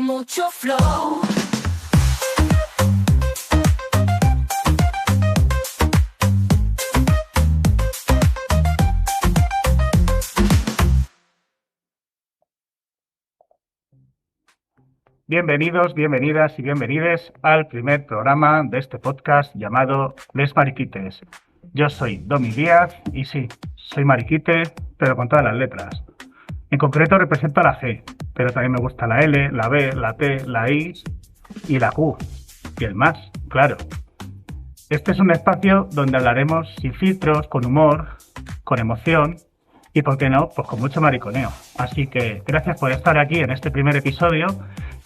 mucho flow. Bienvenidos, bienvenidas y bienvenides al primer programa de este podcast llamado Les Mariquites. Yo soy Domi Díaz y sí, soy mariquite, pero con todas las letras. En concreto represento a la G, pero también me gusta la L, la B, la T, la I y la Q. Y el más, claro. Este es un espacio donde hablaremos sin filtros, con humor, con emoción y, ¿por qué no?, pues con mucho mariconeo. Así que gracias por estar aquí en este primer episodio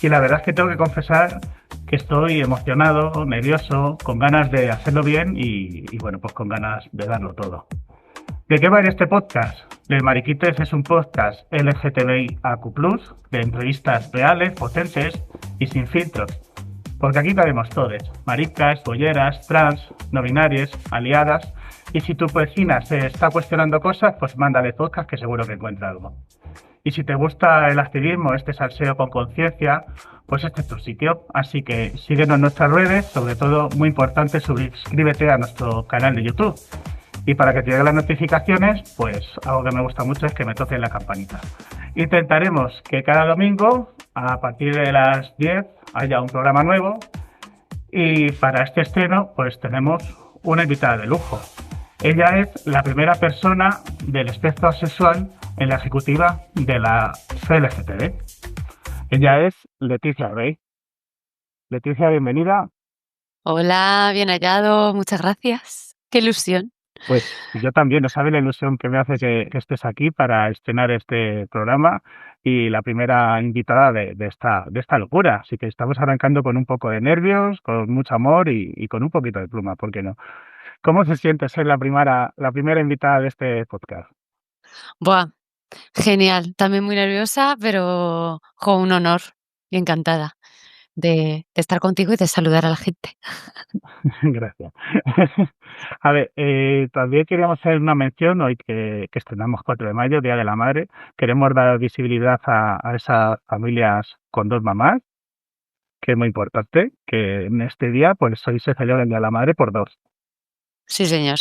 y la verdad es que tengo que confesar que estoy emocionado, nervioso, con ganas de hacerlo bien y bueno, pues con ganas de darlo todo. ¿De qué va a ir este podcast? Les Mariquites es un podcast LGTBIAQ+, de entrevistas reales, potentes y sin filtros. Porque aquí cabemos todos, maricas, bolleras, trans, no binarias, aliadas. Y si tu vecina se está cuestionando cosas, pues mándale podcast que seguro que encuentra algo. Y si te gusta el activismo, este salseo con conciencia, pues este es tu sitio. Así que síguenos en nuestras redes, sobre todo, muy importante, suscríbete a nuestro canal de YouTube. Y para que te lleguen las notificaciones, pues algo que me gusta mucho es que me toquen la campanita. Intentaremos que cada domingo, a partir de las 10, haya un programa nuevo. Y para este estreno, pues tenemos una invitada de lujo. Ella es la primera persona del espectro asexual en la ejecutiva de la CLGTB. Ella es Leticia Rey. Leticia, bienvenida. Hola, bien hallado, muchas gracias. Qué ilusión. Pues yo también, no sabes la ilusión que me hace que estés aquí para estrenar este programa y la primera invitada de esta locura. Así que estamos arrancando con un poco de nervios, con mucho amor y con un poquito de pluma, ¿por qué no? ¿Cómo se siente ser la primera invitada de este podcast? Buah, genial, también muy nerviosa, pero un honor y encantada de estar contigo y de saludar a la gente. Gracias. A ver, también queríamos hacer una mención hoy que estrenamos 4 de mayo, Día de la Madre. Queremos dar visibilidad a esas familias con 2 mamás, que es muy importante, que en este día pues hoy se celebra el Día de la Madre por 2. Sí, señor.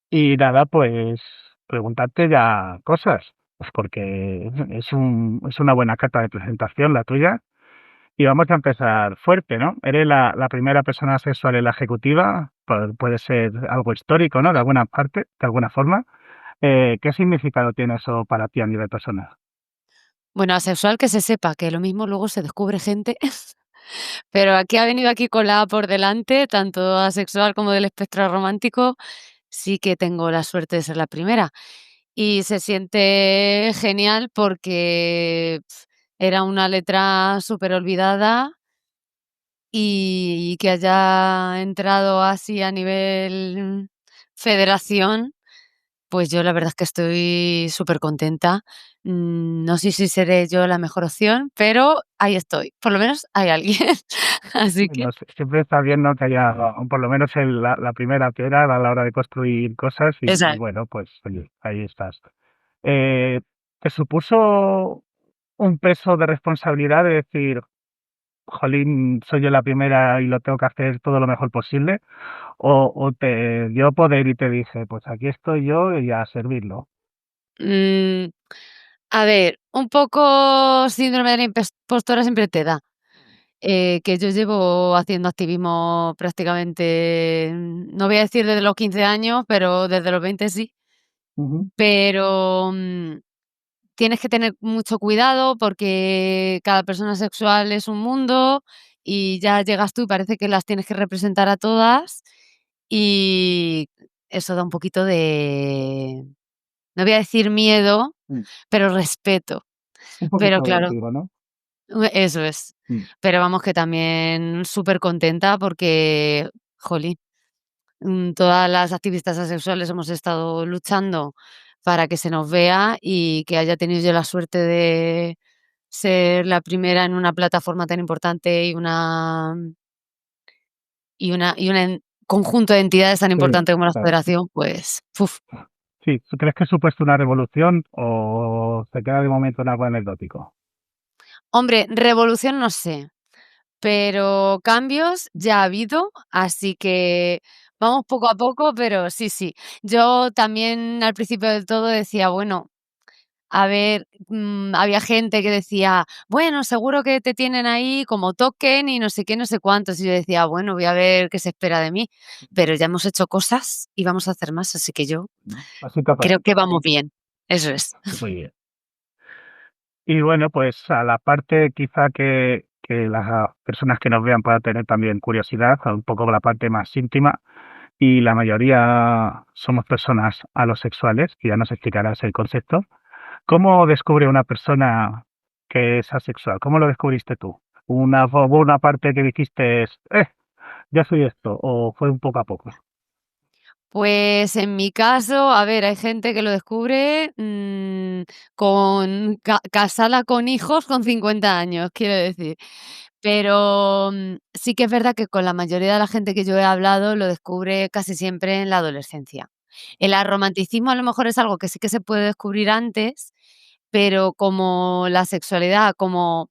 Y nada, pues preguntarte ya cosas, pues porque es una buena carta de presentación la tuya. Y vamos a empezar fuerte, ¿no? Eres la primera persona sexual en la ejecutiva, puede ser algo histórico, ¿no? De alguna parte, de alguna forma. ¿Qué significado tiene eso para ti a nivel personal? Bueno, asexual que se sepa, que lo mismo luego se descubre gente, pero aquí ha venido aquí con la A por delante, tanto asexual como del espectro romántico, sí que tengo la suerte de ser la primera. Y se siente genial porque era una letra súper olvidada y que haya entrado así a nivel federación, pues yo la verdad es que estoy súper contenta. No sé si seré yo la mejor opción, pero ahí estoy. Por lo menos hay alguien. Así que No sé, siempre está bien, ¿no?, que haya por lo menos la primera piedra a la hora de construir cosas y exacto. bueno, pues oye, ahí estás. ¿Te supuso un peso de responsabilidad de decir, jolín, soy yo la primera y lo tengo que hacer todo lo mejor posible? ¿O te dio poder y te dije, pues aquí estoy yo y a servirlo? Mm, a ver, un poco síndrome de la impostora siempre te da. Que yo llevo haciendo activismo prácticamente, no voy a decir desde los 15 años, pero desde los 20 sí. Ujú. Pero, tienes que tener mucho cuidado porque cada persona sexual es un mundo y ya llegas tú y parece que las tienes que representar a todas, y eso da un poquito de, no voy a decir miedo, Mm. pero respeto. Un Pero poquito de claro, vértigo, ¿no? eso es. Mm. Pero vamos, que también súper contenta porque, jolín, todas las activistas asexuales hemos estado luchando para que se nos vea y que haya tenido yo la suerte de ser la primera en una plataforma tan importante y un conjunto de entidades tan Sí, importante como la claro. federación, pues, ¡puf! Sí, ¿tú crees que ha supuesto una revolución o se queda de momento en algo anecdótico? Hombre, revolución no sé, pero cambios ya ha habido, así que vamos poco a poco, pero sí, sí. Yo también al principio del todo decía, bueno, a ver, había gente que decía: "Bueno, seguro que te tienen ahí como token y no sé qué, no sé cuántos". Y yo decía: "Bueno, voy a ver qué se espera de mí". Pero ya hemos hecho cosas y vamos a hacer más, así que yo Pasito a creo pasito. que vamos bien. Eso es. Muy bien. Y bueno, pues a la parte quizá que las personas que nos vean puedan tener también curiosidad, a un poco la parte más íntima, y la mayoría somos personas alosexuales, que ya nos explicarás el concepto. ¿Cómo descubre una persona que es asexual? ¿Cómo lo descubriste tú? ¿Hubo una parte que dijiste, ya soy esto, o fue un poco a poco? Pues en mi caso, a ver, hay gente que lo descubre, con casada con hijos con 50 años, quiero decir. Pero, sí que es verdad que con la mayoría de la gente que yo he hablado lo descubre casi siempre en la adolescencia. El aromanticismo a lo mejor es algo que sí que se puede descubrir antes, pero como la sexualidad, como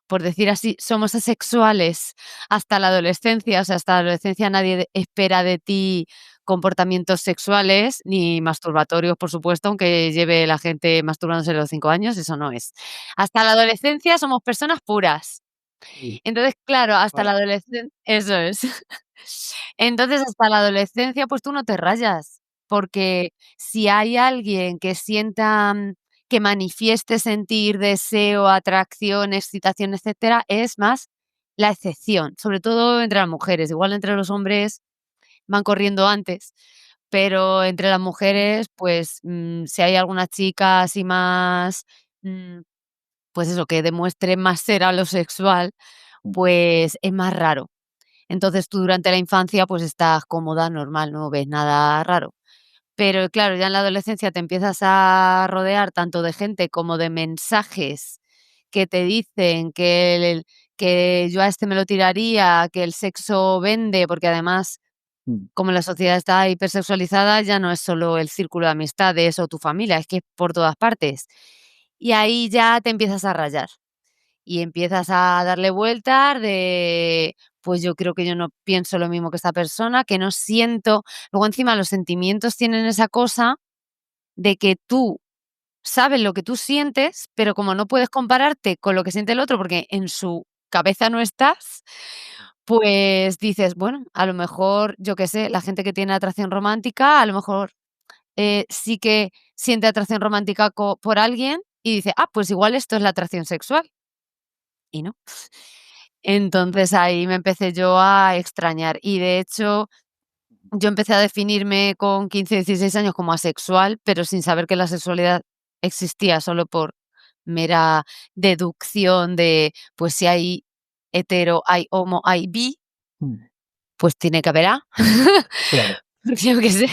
por decir así, somos asexuales hasta la adolescencia, o sea, hasta la adolescencia nadie espera de ti comportamientos sexuales ni masturbatorios, por supuesto, aunque lleve la gente masturbándose a los 5 años, eso no es. Hasta la adolescencia somos personas puras. Sí. Entonces, claro, hasta Vale. la adolescencia eso es. Entonces, hasta la adolescencia, pues tú no te rayas, porque si hay alguien que sienta, que manifieste sentir deseo, atracción, excitación, etcétera, es más la excepción, sobre todo entre las mujeres. Igual entre los hombres van corriendo antes, pero entre las mujeres, pues, si hay alguna chica así más, mm, pues eso, que demuestre más ser alosexual, pues es más raro. Entonces, tú durante la infancia, pues estás cómoda, normal, no ves nada raro. Pero claro, ya en la adolescencia te empiezas a rodear tanto de gente como de mensajes que te dicen que yo a este me lo tiraría, que el sexo vende, porque además, Mm. como la sociedad está hipersexualizada, ya no es solo el círculo de amistades o tu familia, es que es por todas partes. Y ahí ya te empiezas a rayar. Y empiezas a darle vueltas de, pues yo creo que yo no pienso lo mismo que esta persona, que no siento. Luego encima los sentimientos tienen esa cosa de que tú sabes lo que tú sientes, pero como no puedes compararte con lo que siente el otro, porque en su cabeza no estás, pues dices, bueno, a lo mejor, yo qué sé, la gente que tiene atracción romántica, a lo mejor sí que siente atracción romántica por alguien y dice, ah, pues igual esto es la atracción sexual. Y no. Entonces ahí me empecé yo a extrañar y de hecho yo empecé a definirme con 15 16 años como asexual, pero sin saber que la sexualidad existía, solo por mera deducción de, pues si hay hetero, hay homo, hay bi, Mm. pues tiene que haber A. Claro. Yo qué sé.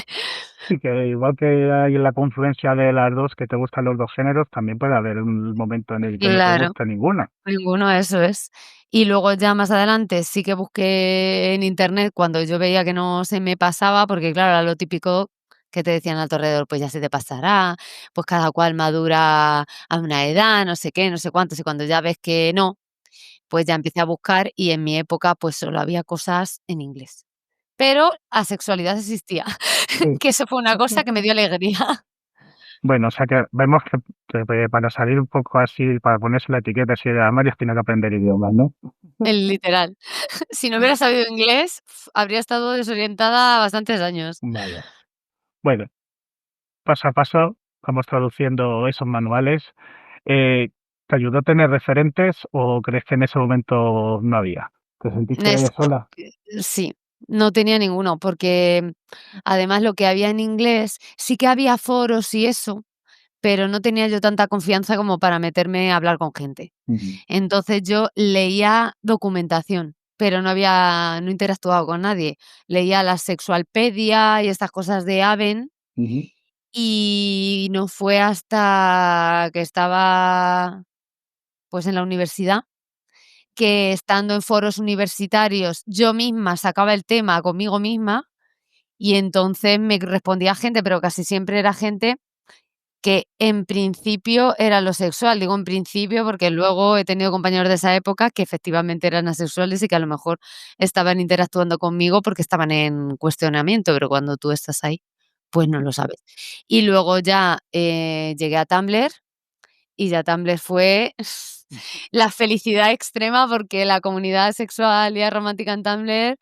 Sí, que igual que hay la confluencia de las dos, que te gustan los dos géneros, también puede haber un momento en el que no te Claro. guste ninguna. Ninguno, eso es. Y luego ya más adelante sí que busqué en internet cuando yo veía que no se me pasaba, porque claro, era lo típico que te decían a tu alrededor, pues ya se te pasará, pues cada cual madura a una edad, no sé qué, no sé cuántos, y cuando ya ves que no, pues ya empecé a buscar y en mi época pues solo había cosas en inglés. Pero asexualidad existía, Sí. que eso fue una cosa que me dio alegría. Bueno, o sea que vemos que para salir un poco así, para ponerse la etiqueta así de armarios, tiene que aprender idiomas, ¿no? El literal. Si no hubiera sabido inglés, habría estado desorientada bastantes años. Vaya. Bueno, paso a paso, vamos traduciendo esos manuales. Eh, ¿Te ayudó a tener referentes o crees que en ese momento no había? ¿Te sentiste Es sola? sí, no tenía ninguno, porque además lo que había en inglés, sí que había foros y eso, pero no tenía yo tanta confianza como para meterme a hablar con gente. Ujú, Entonces yo leía documentación, pero no interactuaba con nadie. Leía la Sexualpedia y estas cosas de Aven, ujú, y no fue hasta que estaba, pues, en la universidad que estando en foros universitarios yo misma sacaba el tema conmigo misma y entonces me respondía gente, pero casi siempre era gente que en principio era lo sexual. Digo en principio porque luego he tenido compañeros de esa época que efectivamente eran asexuales y que a lo mejor estaban interactuando conmigo porque estaban en cuestionamiento, pero cuando tú estás ahí, pues no lo sabes. Y luego ya, llegué a Tumblr y ya Tumblr fue la felicidad extrema porque la comunidad sexual y romántica en Tumblr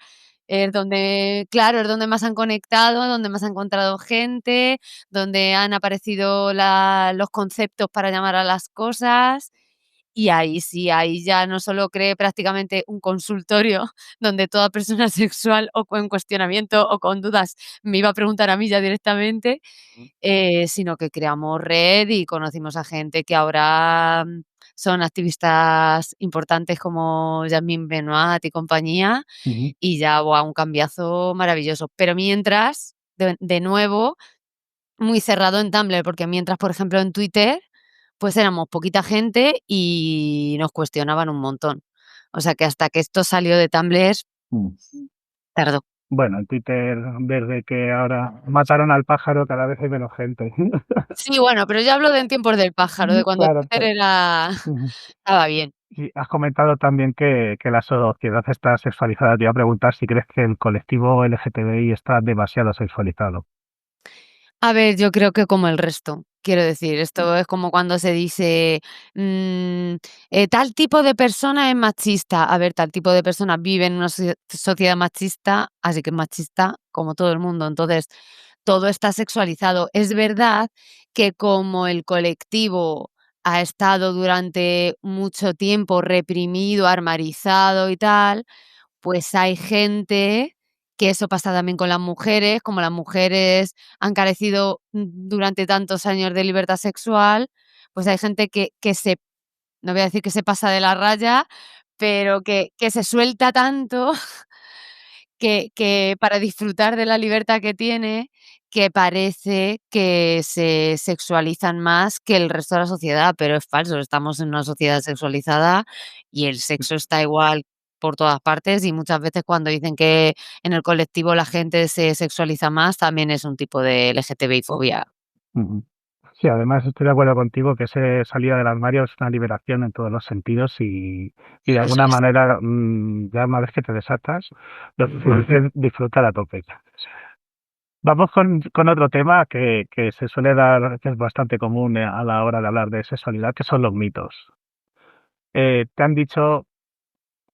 es donde, claro, es donde más han conectado, donde más han encontrado gente, donde han aparecido los conceptos para llamar a las cosas. Y ahí sí, ahí ya no solo creé prácticamente un consultorio donde toda persona sexual o con cuestionamiento o con dudas me iba a preguntar a mí ya directamente, sino que creamos red y conocimos a gente que ahora son activistas importantes como Jasmine Benoit y compañía, Ujú, y ya, ¡buah!, un cambiazo maravilloso. Pero mientras, de nuevo, muy cerrado en Tumblr, porque mientras, por ejemplo, en Twitter, pues éramos poquita gente y nos cuestionaban un montón. O sea que hasta que esto salió de Tumblr, mm. tardó. Bueno, en Twitter, desde que ahora mataron al pájaro, cada vez hay menos gente. Sí, bueno, pero yo hablo de en tiempos del pájaro, de cuando Claro, Twitter era ujú. estaba bien. Y has comentado también que la sociedad está sexualizada. Te iba a preguntar si crees que el colectivo LGTBI está demasiado sexualizado. A ver, yo creo que como el resto. Quiero decir, esto es como cuando se dice, mm, tal tipo de persona es machista. A ver, tal tipo de persona vive en una sociedad machista, así que es machista como todo el mundo. Entonces, todo está sexualizado. Es verdad que como el colectivo ha estado durante mucho tiempo reprimido, armarizado y tal, pues hay gente que eso pasa también con las mujeres, como las mujeres han carecido durante tantos años de libertad sexual, pues hay gente que se, no voy a decir que se pasa de la raya, pero que se suelta tanto que para disfrutar de la libertad que tiene, que parece que se sexualizan más que el resto de la sociedad, pero es falso. Estamos en una sociedad sexualizada y el sexo está igual por todas partes, y muchas veces cuando dicen que en el colectivo la gente se sexualiza más, también es un tipo de LGTBI fobia. Ujú. Sí, además estoy de acuerdo contigo que ese salida del armario es una liberación en todos los sentidos y de Eso alguna es. manera, ya una vez que te desatas, lo puedes disfrutar a tope. Vamos con otro tema que se suele dar, que es bastante común a la hora de hablar de sexualidad, que son los mitos. Te han dicho,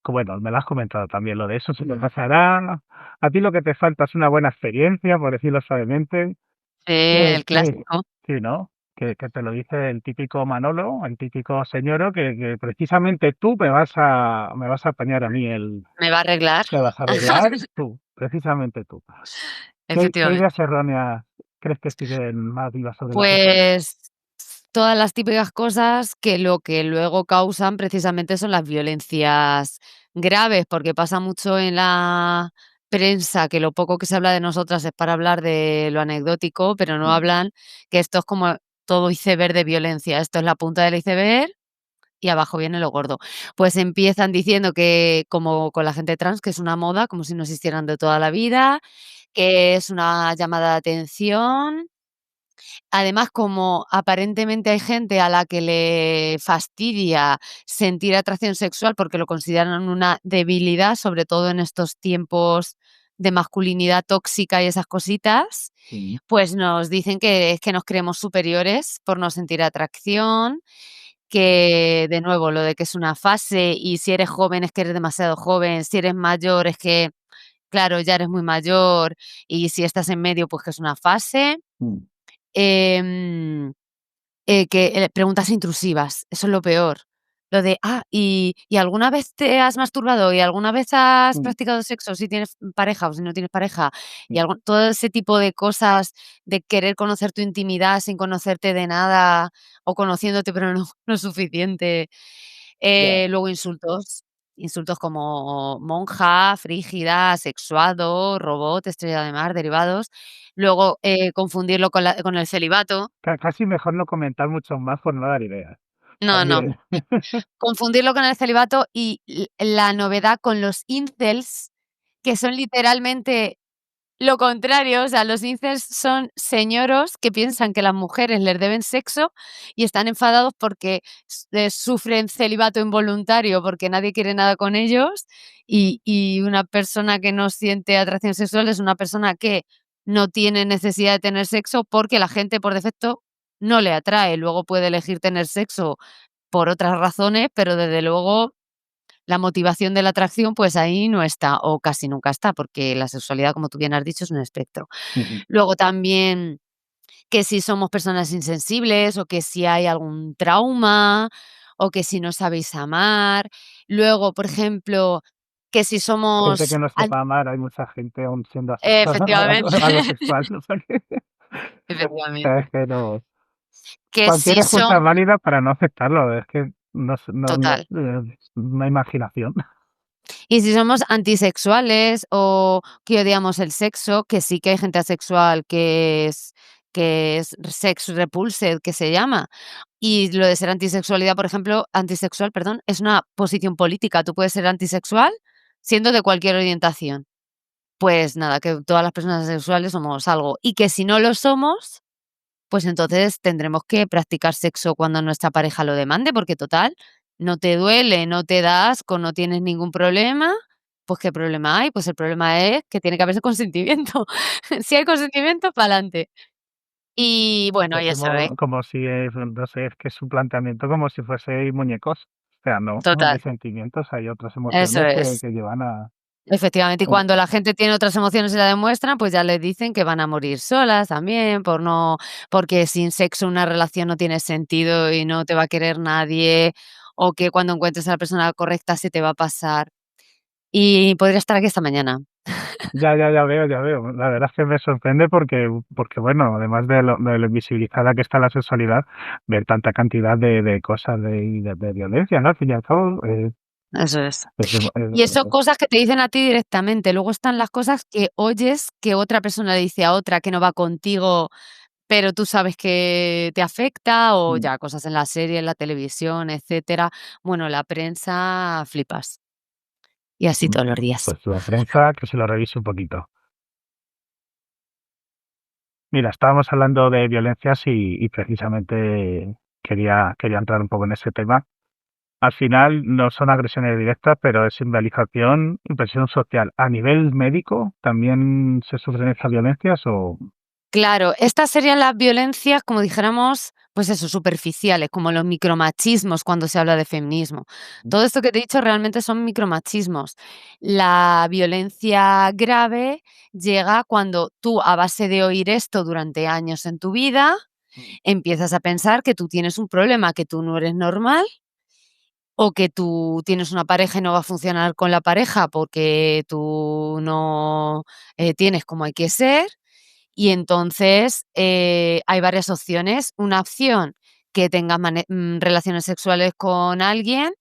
bueno, me lo has comentado también, lo de eso se te pasará. A ti lo que te falta es una buena experiencia, por decirlo suavemente. Sí, Que, el que, clásico. sí, ¿no? Que te lo dice el típico Manolo, el típico señoro, que precisamente tú me vas a apañar a mí Me va a arreglar. me vas a arreglar tú, precisamente tú. ¿Qué Efectivamente. ideas erróneas crees que siguen más vivas sobre la mesa? Pues, todas las típicas cosas que lo que luego causan precisamente son las violencias graves, porque pasa mucho en la prensa que lo poco que se habla de nosotras es para hablar de lo anecdótico, pero no hablan que esto es como todo iceberg de violencia. Esto es la punta del iceberg y abajo viene lo gordo. Pues empiezan diciendo que, como con la gente trans, que es una moda, como si no existieran de toda la vida, que es una llamada de atención. Además, como aparentemente hay gente a la que le fastidia sentir atracción sexual porque lo consideran una debilidad, sobre todo en estos tiempos de masculinidad tóxica y esas cositas, Sí. pues nos dicen que es que nos creemos superiores por no sentir atracción, que de nuevo lo de que es una fase y si eres joven es que eres demasiado joven, si eres mayor es que, claro, ya eres muy mayor, y si estás en medio, pues que es una fase. Mm, Em, preguntas intrusivas, eso es lo peor. Lo de: "Ah, ¿y alguna vez te has masturbado? ¿Y alguna vez has mm, practicado sexo? Si tienes pareja o si no tienes pareja". mm, Y todo ese tipo de cosas de querer conocer tu intimidad sin conocerte de nada, o conociéndote, pero no no es suficiente. ya. Luego insultos como monja, frígida, asexuado, robot, estrella de mar, derivados. Luego, confundirlo con el celibato. Casi mejor no comentar mucho más por no dar ideas. No, no. También. Confundirlo con el celibato y la novedad con los incels, que son literalmente lo contrario, o sea, los incels son señoros que piensan que las mujeres les deben sexo y están enfadados porque sufren celibato involuntario porque nadie quiere nada con ellos y una persona que no siente atracción sexual es una persona que no tiene necesidad de tener sexo porque la gente por defecto no le atrae. Luego puede elegir tener sexo por otras razones, pero desde luego la motivación de la atracción, pues ahí no está, o casi nunca está, porque la sexualidad, como tú bien has dicho, es un espectro. Ujú. Luego también que si somos personas insensibles, o que si hay algún trauma, o que si no sabéis amar. Luego, por ejemplo, que si Gente somos que no an sepa amar, hay mucha gente aún siendo asexual efectivamente, a lo sexual, o sea que efectivamente. es que no Que cualquier si excusa es son válida para no aceptarlo, es que total. no hay imaginación. Y si somos antisexuales o que odiamos el sexo, que sí que hay gente asexual que es sex repulsed, que se llama. Y lo de ser antisexualidad, por ejemplo, antisexual, perdón, es una posición política. Tú puedes ser antisexual siendo de cualquier orientación. Pues nada, que todas las personas asexuales somos algo. Y que si no lo somos, pues entonces tendremos que practicar sexo cuando nuestra pareja lo demande, porque total, no te duele, no te da asco, no tienes ningún problema, pues ¿qué problema hay? Pues el problema es que tiene que haber ese consentimiento. Si hay consentimiento, pa'lante. Y bueno, Es y eso, ¿eh? como si, no sé, es que es un planteamiento como si fueseis muñecos. O sea, no hay Total, sentimientos, hay otras eso emociones es. que llevan a... Efectivamente, y cuando la gente tiene otras emociones y la demuestran, pues ya les dicen que van a morir solas también, porque sin sexo una relación no tiene sentido y no te va a querer nadie, o que cuando encuentres a la persona correcta se te va a pasar. Y podría estar aquí esta mañana. Ya veo, ya veo. La verdad es que me sorprende porque bueno, además de lo invisibilizada que está la sexualidad, ver tanta cantidad de cosas de violencia, ¿no? Al fin y al cabo, Eso es. es, Y eso cosas que te dicen a ti directamente. Luego están las cosas que oyes que otra persona le dice a otra que no va contigo, pero tú sabes que te afecta, o mm, ya cosas en la serie, en la televisión, etcétera. Bueno, la prensa, flipas. Y así todos los días. pues la prensa, que se lo revise un poquito. Mira, estábamos hablando de violencias y precisamente quería entrar un poco en ese tema. Al final no son agresiones directas, pero es invalidación y presión social. ¿A nivel médico también se sufren estas violencias o...? Claro, estas serían las violencias, como dijéramos, pues eso, superficiales, como los micromachismos cuando se habla de feminismo. Todo esto que te he dicho realmente son micromachismos. La violencia grave llega cuando tú, a base de oír esto durante años en tu vida, empiezas a pensar que tú tienes un problema, que tú no eres normal, o que tú tienes una pareja y no va a funcionar con la pareja porque tú no tienes como hay que ser. Y entonces, hay varias opciones. Una opción, que tengas relaciones sexuales con alguien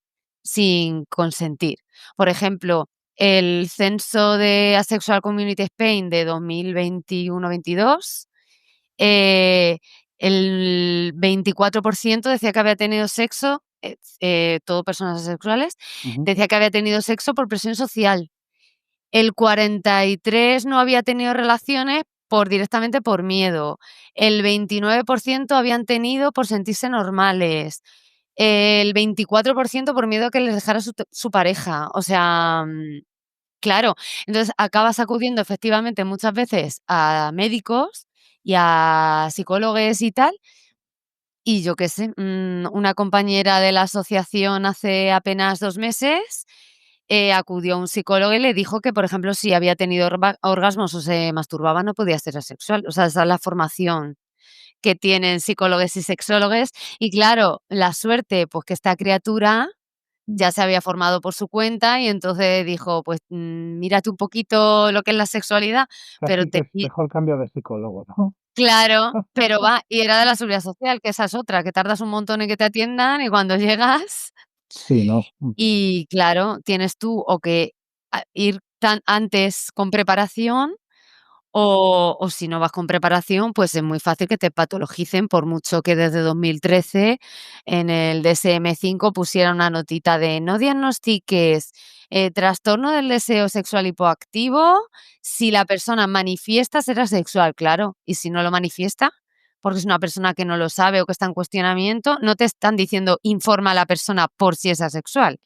sin consentir. Por ejemplo, el censo de Asexual Community Spain de 2021-22, eh, el 24% decía que había tenido sexo, todo personas asexuales, Ujú. decía que había tenido sexo por presión social. El 43 no había tenido relaciones directamente por miedo. El 29% habían tenido por sentirse normales. El 24% por miedo a que les dejara su pareja. O sea, claro, entonces acabas acudiendo efectivamente muchas veces a médicos y a psicólogos y tal, y yo qué sé, una compañera de la asociación hace apenas 2 meses, acudió a un psicólogo y le dijo que, por ejemplo, si había tenido orgasmos o se masturbaba, no podía ser asexual. O sea, esa es la formación que tienen psicólogos y sexólogos. Y claro, la suerte, pues que esta criatura ya se había formado por su cuenta y entonces dijo: "Pues, mírate un poquito lo que es la sexualidad, pero Casi que te es mejor cambio de psicólogo, ¿no? claro, pero va, y era de la Seguridad Social, que esa es otra, que tardas un montón en que te atiendan y cuando llegas Sí, ¿no? y claro, tienes tú o que ir tan antes con preparación o si no vas con preparación, pues es muy fácil que te patologicen, por mucho que desde 2013 en el DSM-5 pusiera una notita de no diagnostiques Trastorno del deseo sexual hipoactivo, si la persona manifiesta ser asexual, claro, y si no lo manifiesta, porque es una persona que no lo sabe o que está en cuestionamiento, no te están diciendo informa a la persona por si es asexual.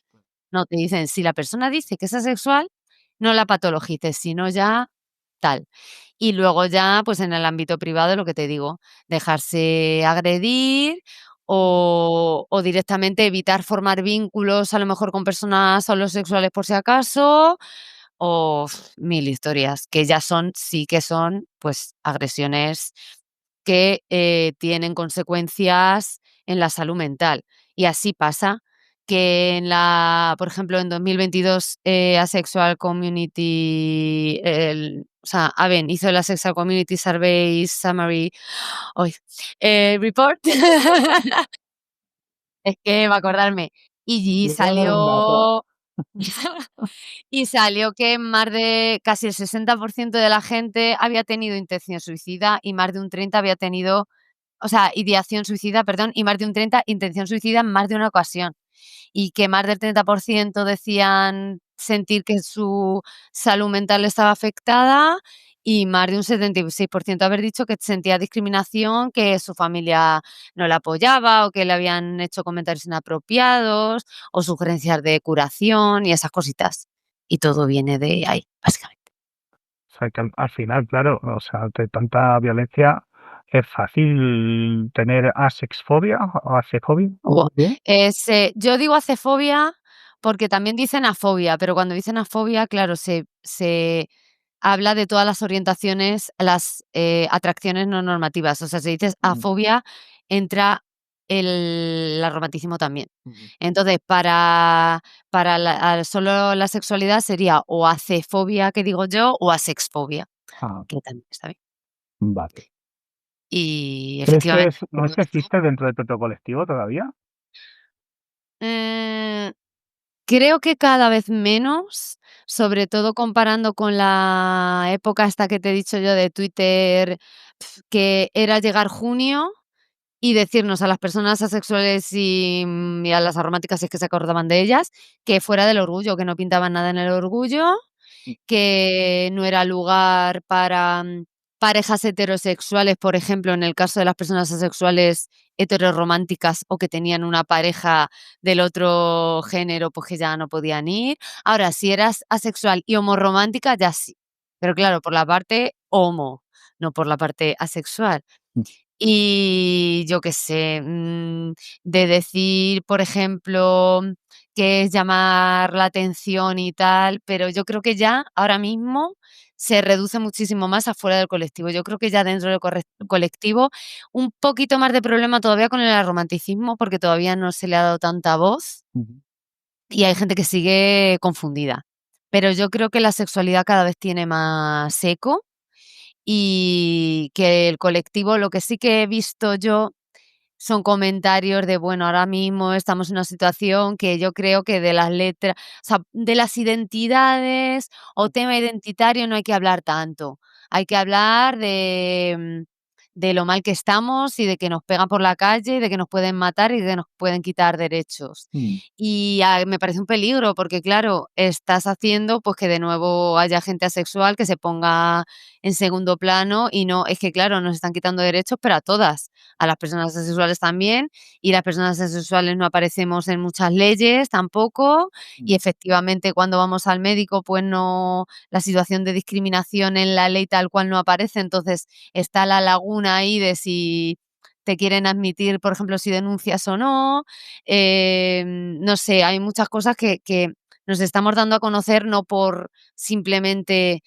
No, te dicen, si la persona dice que es asexual, no la patologices, sino ya tal. Y luego ya, pues en el ámbito privado, lo que te digo, dejarse agredir o directamente evitar formar vínculos, a lo mejor con personas solo sexuales por si acaso, o mil historias, que ya son, sí que son, pues, agresiones que, tienen consecuencias en la salud mental. Y así pasa que por ejemplo, en 2022, Asexual Community, o sea, AVEN hizo el Asexual Community Survey Summary, hoy Report, es que va a acordarme, y Yo creo que es una cosa. salió y salió que más de casi el 60% de la gente había tenido intención suicida y más de un 30 había tenido, o sea, ideación suicida, perdón, y más de un 30 intención suicida en más de una ocasión. Y que más del 30% decían sentir que su salud mental estaba afectada y más de un 76% haber dicho que sentía discriminación, que su familia no la apoyaba o que le habían hecho comentarios inapropiados o sugerencias de curación y esas cositas. Y todo viene de ahí, básicamente. O sea, que al final, claro, o sea, de tanta violencia es fácil tener asexfobia o asexfobia. Guau. ¿Bien? Yo digo acefobia porque también dicen afobia, pero cuando dicen afobia, claro, se habla de todas las orientaciones, las, atracciones no normativas. O sea, si dices Mm, afobia, entra el aromatismo también. ujú. Entonces, para solo la sexualidad sería o acefobia, que digo yo, o asexfobia, Ah, que también está bien. vale. Y ¿Crees efectivamente, que existe dentro del propio colectivo todavía? eh creo que cada vez menos, sobre todo comparando con la época esta que te he dicho yo de Twitter, que era llegar junio y decirnos a las personas asexuales y a las aromáticas, si es que se acordaban de ellas, que fuera del orgullo, que no pintaban nada en el orgullo, que no era lugar para, parejas heterosexuales, por ejemplo, en el caso de las personas asexuales heterorrománticas o que tenían una pareja del otro género, pues que ya no podían ir. Ahora, si eras asexual y homorromántica, ya sí. Pero claro, por la parte homo, no por la parte asexual. Mm, Y yo qué sé, de decir, por ejemplo, que es llamar la atención y tal, pero yo creo que ya ahora mismo se reduce muchísimo más afuera del colectivo. Yo creo que ya dentro del colectivo un poquito más de problema todavía con el aromanticismo, porque todavía no se le ha dado tanta voz ujú. y hay gente que sigue confundida. Pero yo creo que la sexualidad cada vez tiene más eco y que el colectivo, lo que sí que he visto yo son comentarios de, bueno, ahora mismo estamos en una situación que yo creo que de las letras, o sea, de las identidades o tema identitario no hay que hablar tanto. Hay que hablar de lo mal que estamos y de que nos pegan por la calle y de que nos pueden matar y de que nos pueden quitar derechos. Mm, Y, me parece un peligro porque, claro, estás haciendo, pues, que de nuevo haya gente asexual que se ponga en segundo plano y no es que, claro, nos están quitando derechos, pero a todas, a las personas asexuales también, y las personas asexuales no aparecemos en muchas leyes tampoco, y mm, efectivamente cuando vamos al médico, pues no, la situación de discriminación en la ley tal cual no aparece, entonces está la laguna ahí de si te quieren admitir, por ejemplo, si denuncias o no. No sé, hay muchas cosas que nos estamos dando a conocer no por simplemente,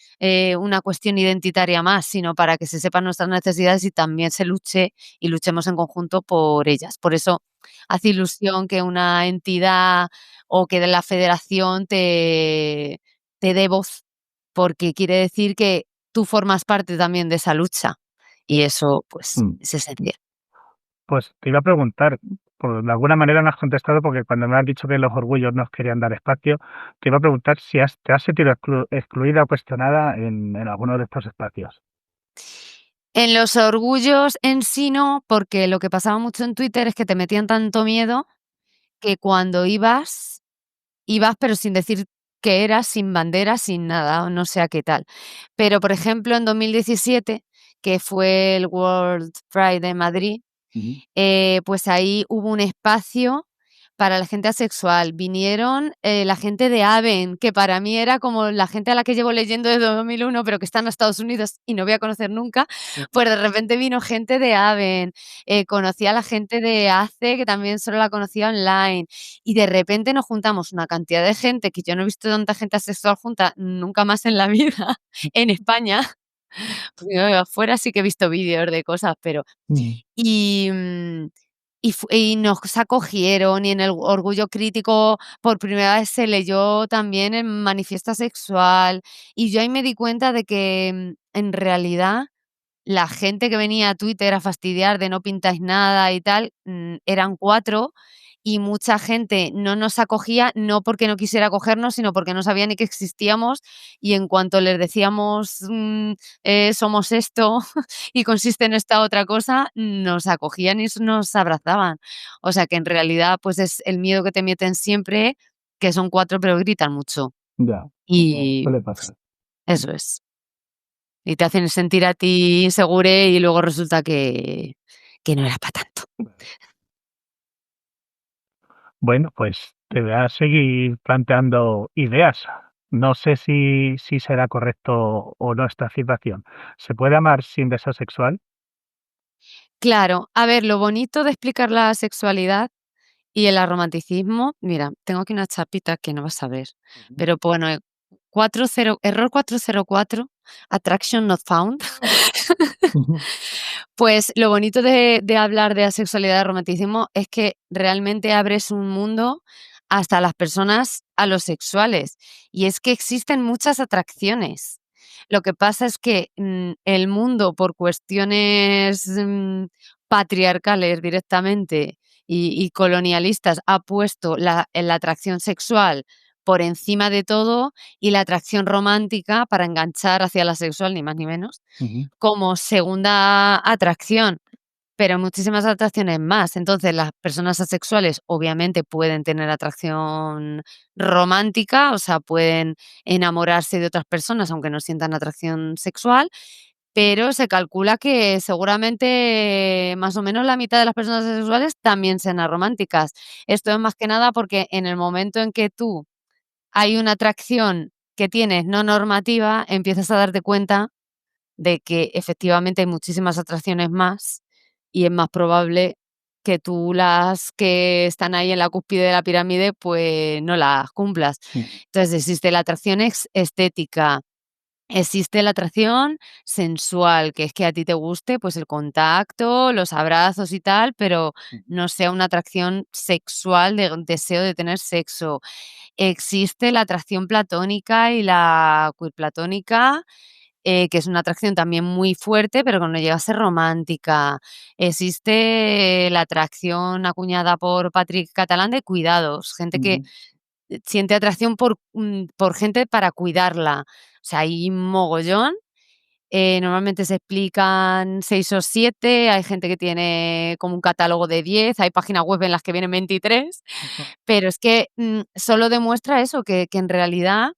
una cuestión identitaria más, sino para que se sepan nuestras necesidades y también se luche y luchemos en conjunto por ellas. Por eso hace ilusión que una entidad o que de la federación te dé voz, porque quiere decir que tú formas parte también de esa lucha y eso, pues, mm. es esencial. Pues te iba a preguntar, de alguna manera no has contestado porque cuando me has dicho que los orgullos nos querían dar espacio, te iba a preguntar si te has sentido excluida o cuestionada en alguno de estos espacios. En los orgullos en sí no, porque lo que pasaba mucho en Twitter es que te metían tanto miedo que cuando ibas, ibas pero sin decir que era sin bandera, sin nada, o no sé a qué tal. Pero, por ejemplo, en 2017, que fue el World Pride de Madrid, Ujú. pues ahí hubo un espacio para la gente asexual. Vinieron, la gente de Aven, que para mí era como la gente a la que llevo leyendo desde 2001, pero que está en Estados Unidos y no voy a conocer nunca, pues de repente vino gente de Aven, conocí a la gente de ACE, que también solo la conocía online, y de repente nos juntamos una cantidad de gente, que yo no he visto tanta gente asexual junta nunca más en la vida en España. Porque afuera sí que he visto vídeos de cosas, pero Ujú. y, y nos acogieron, y en el Orgullo Crítico por primera vez se leyó también el manifiesto asexual, y yo ahí me di cuenta de que, en realidad la gente que venía a Twitter a fastidiar de no pintáis nada y tal, eran 4 y mucha gente no nos acogía, no porque no quisiera acogernos, sino porque no sabía ni que existíamos, y en cuanto les decíamos, somos esto y consiste en esta otra cosa, nos acogían y nos abrazaban. O sea que en realidad, pues es el miedo que te meten siempre, que son 4 pero gritan mucho. Ya, Y suele pasar. eso es. Y te hacen sentir a ti insegure y luego resulta que no era para tanto. Bueno, pues te voy a seguir planteando ideas. No sé si será correcto o no esta afirmación. ¿Se puede amar sin deseo sexual? Claro, a ver, lo bonito de explicar la sexualidad y el aromanticismo, mira, tengo aquí una chapita que no vas a ver, Ujú. pero bueno, 40 error 404, attraction not found. Ujú. Pues lo bonito de hablar de asexualidad y romanticismo es que realmente abres un mundo hasta las personas alosexuales, y es que existen muchas atracciones. Lo que pasa es que, el mundo por cuestiones, patriarcales directamente y colonialistas ha puesto la atracción sexual por encima de todo y la atracción romántica para enganchar hacia la sexual, ni más ni menos, Ujú. como segunda atracción, pero muchísimas atracciones más. Entonces, las personas asexuales obviamente pueden tener atracción romántica, o sea, pueden enamorarse de otras personas, aunque no sientan atracción sexual, pero se calcula que seguramente más o menos la mitad de las personas asexuales también sean arománticas. Esto es más que nada porque en el momento en que tú hay una atracción que tienes no normativa, empiezas a darte cuenta de que efectivamente hay muchísimas atracciones más y es más probable que tú las que están ahí en la cúspide de la pirámide, pues no las cumplas. Ujú. Entonces existe la atracción estética, existe la atracción sensual, que es que a ti te guste, pues el contacto, los abrazos y tal, pero Ujú. no sea una atracción sexual de deseo de tener sexo. Existe la atracción platónica y la queer-platónica, que es una atracción también muy fuerte, pero que no llega a ser romántica. Existe la atracción acuñada por Patrick Catalán de cuidados, gente que Ujú. siente atracción por gente para cuidarla. O sea, hay un mogollón. Normalmente se explican 6 o 7, hay gente que tiene como un catálogo de 10, hay páginas web en las que vienen 23, Ujú. pero es que, solo demuestra eso, que en realidad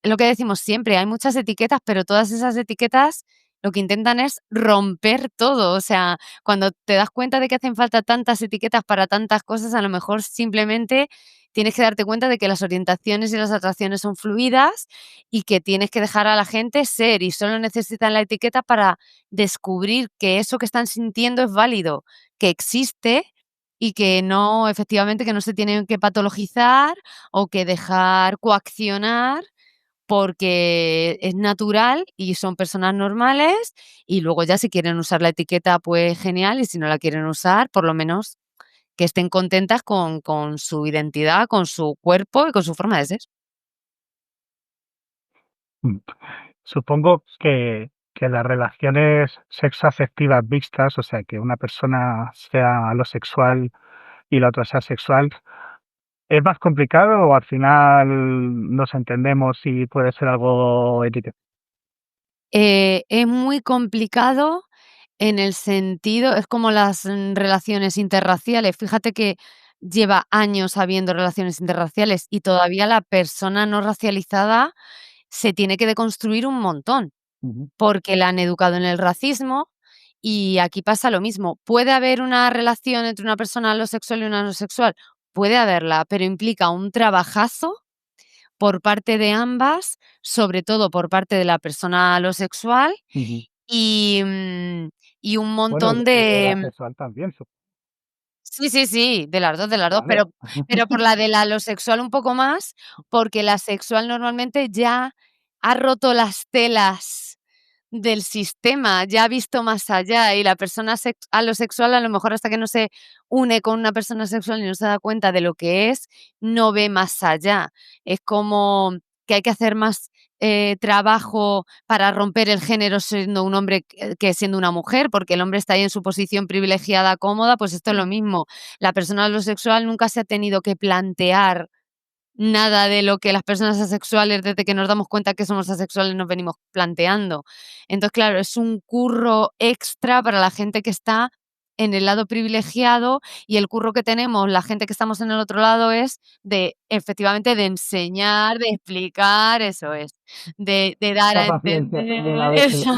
lo que decimos siempre, hay muchas etiquetas, pero todas esas etiquetas lo que intentan es romper todo. O sea, cuando te das cuenta de que hacen falta tantas etiquetas para tantas cosas, a lo mejor simplemente tienes que darte cuenta de que las orientaciones y las atracciones son fluidas y que tienes que dejar a la gente ser y solo necesitan la etiqueta para descubrir que eso que están sintiendo es válido, que existe y que no, efectivamente, que no se tienen que patologizar o que dejar coaccionar, porque es natural y son personas normales, y luego ya si quieren usar la etiqueta, pues genial, y si no la quieren usar, por lo menos que estén contentas con su identidad, con su cuerpo y con su forma de ser. Mm. Supongo que las relaciones sexoafectivas mixtas, o sea, que una persona sea alosexual y la otra sea sexual, ¿es más complicado o al final nos entendemos y puede ser algo ético? Es muy complicado en el sentido es como las, relaciones interraciales. Fíjate que lleva años habiendo relaciones interraciales y todavía la persona no racializada se tiene que deconstruir un montón, Ujú, porque la han educado en el racismo y aquí pasa lo mismo. ¿Puede haber una relación entre una persona alosexual y una no sexual? Puede haberla, pero implica un trabajazo por parte de ambas, sobre todo por parte de la persona alosexual ujú. y, mm, y un Bueno, montón y de la de sexual también, sí, sí, sí, de las 2, ¿vale? pero por la de la alosexual un poco más, porque la sexual normalmente ya ha roto las telas del sistema, ya ha visto más allá, y la persona alosexual, a lo mejor hasta que no se une con una persona sexual y no se da cuenta de lo que es, no ve más allá. Es como que hay que hacer más, trabajo para romper el género siendo un hombre que siendo una mujer, porque el hombre está ahí en su posición privilegiada, cómoda, pues esto es lo mismo. La persona alosexual nunca se ha tenido que plantear nada de lo que las personas asexuales, desde que nos damos cuenta que somos asexuales, nos venimos planteando. Entonces, claro, es un curro extra para la gente que está en el lado privilegiado y el curro que tenemos, la gente que estamos en el otro lado, es de, efectivamente, de enseñar, de explicar, eso es, de dar La a paciencia. entender, eso.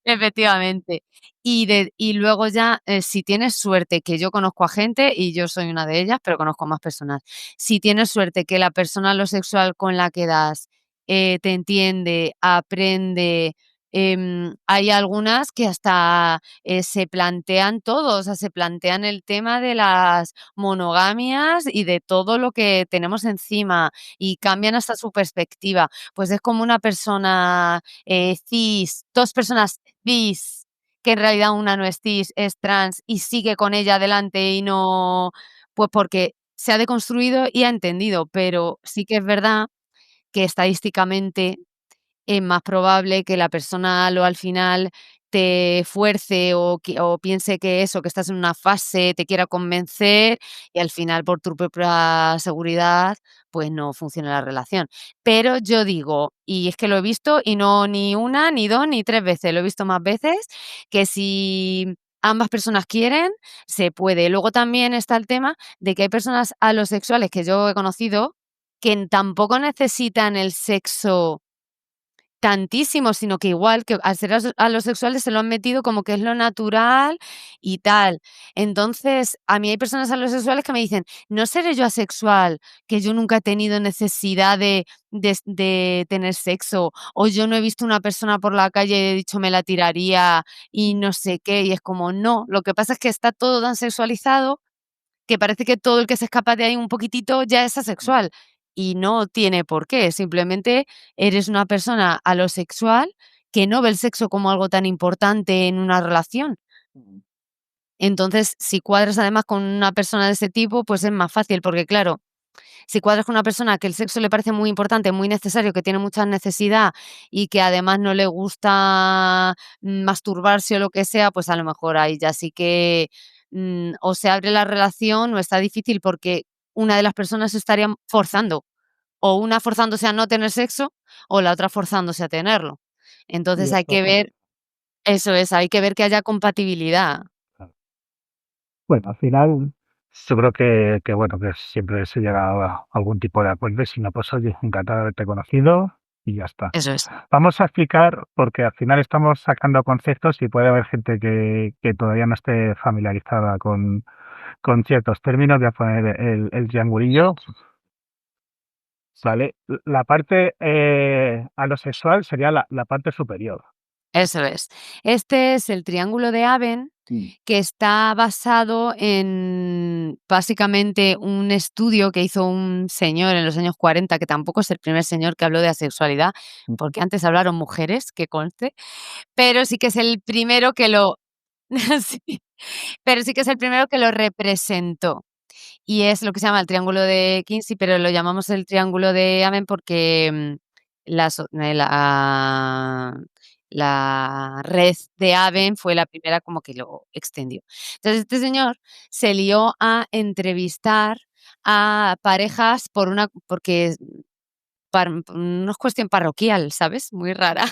Efectivamente. Y luego ya, si tienes suerte, que yo conozco a gente, y yo soy una de ellas, pero conozco más personas. Si tienes suerte que la persona alosexual con la que das, te entiende, aprende, hay algunas que hasta, se plantean todo, o sea, se plantean el tema de las monogamias y de todo lo que tenemos encima, y cambian hasta su perspectiva. Pues es como una persona, cis, 2 personas bis, que en realidad una no es cis, es trans y sigue con ella adelante y no, pues porque se ha deconstruido y ha entendido, pero sí que es verdad que estadísticamente es más probable que la persona lo al final te fuerce o piense que eso, que estás en una fase, te quiera convencer y al final por tu propia seguridad, pues no funciona la relación. Pero yo digo, y es que lo he visto y no ni una, ni 2, ni 3 veces, lo he visto más veces, que si ambas personas quieren, se puede. Luego también está el tema de que hay personas alosexuales que yo he conocido que tampoco necesitan el sexo tantísimo, sino que igual que al ser a los sexuales se lo han metido como que es lo natural y tal. Entonces, a mí hay personas alosexuales que me dicen: "No seré yo asexual, que yo nunca he tenido necesidad de tener sexo, o yo no he visto una persona por la calle y he dicho me la tiraría y no sé qué", y es como, no, lo que pasa es que está todo tan sexualizado que parece que todo el que se escapa de ahí un poquitito ya es asexual, y no tiene por qué, simplemente eres una persona alosexual que no ve el sexo como algo tan importante en una relación. Entonces, si cuadras además con una persona de ese tipo, pues es más fácil, porque claro, si cuadras con una persona que el sexo le parece muy importante, muy necesario, que tiene mucha necesidad y que además no le gusta masturbarse o lo que sea, pues a lo mejor ahí ya sí que o se abre la relación o está difícil porque una de las personas se estaría forzando, o una forzándose a no tener sexo o la otra forzándose a tenerlo. Y Entonces hay eso, que ver, eso es, hay que ver que haya compatibilidad. claro. Bueno, al final, yo creo que bueno, que siempre se llega a algún tipo de acuerdo y si no, pues oye, encantado de haberte conocido y ya está. Eso es. Vamos a explicar, porque al final estamos sacando conceptos y puede haber gente que todavía no esté familiarizada con ciertos términos. Voy a poner el triangulillo, ¿vale? La parte alosexual sería la parte superior. Eso es. Este es el triángulo de Aben, Mm. que está basado en, básicamente, un estudio que hizo un señor en los años 40, que tampoco es el primer señor que habló de asexualidad, porque antes hablaron mujeres, que conste, pero sí que es el primero que lo sí, pero sí que es el primero que lo representó. Y es lo que se llama el triángulo de Kinsey, pero lo llamamos el triángulo de Amen porque, la red de Aven fue la primera como que lo extendió. Entonces, este señor se lió a entrevistar a parejas porque no es cuestión parroquial, ¿sabes? Muy rara,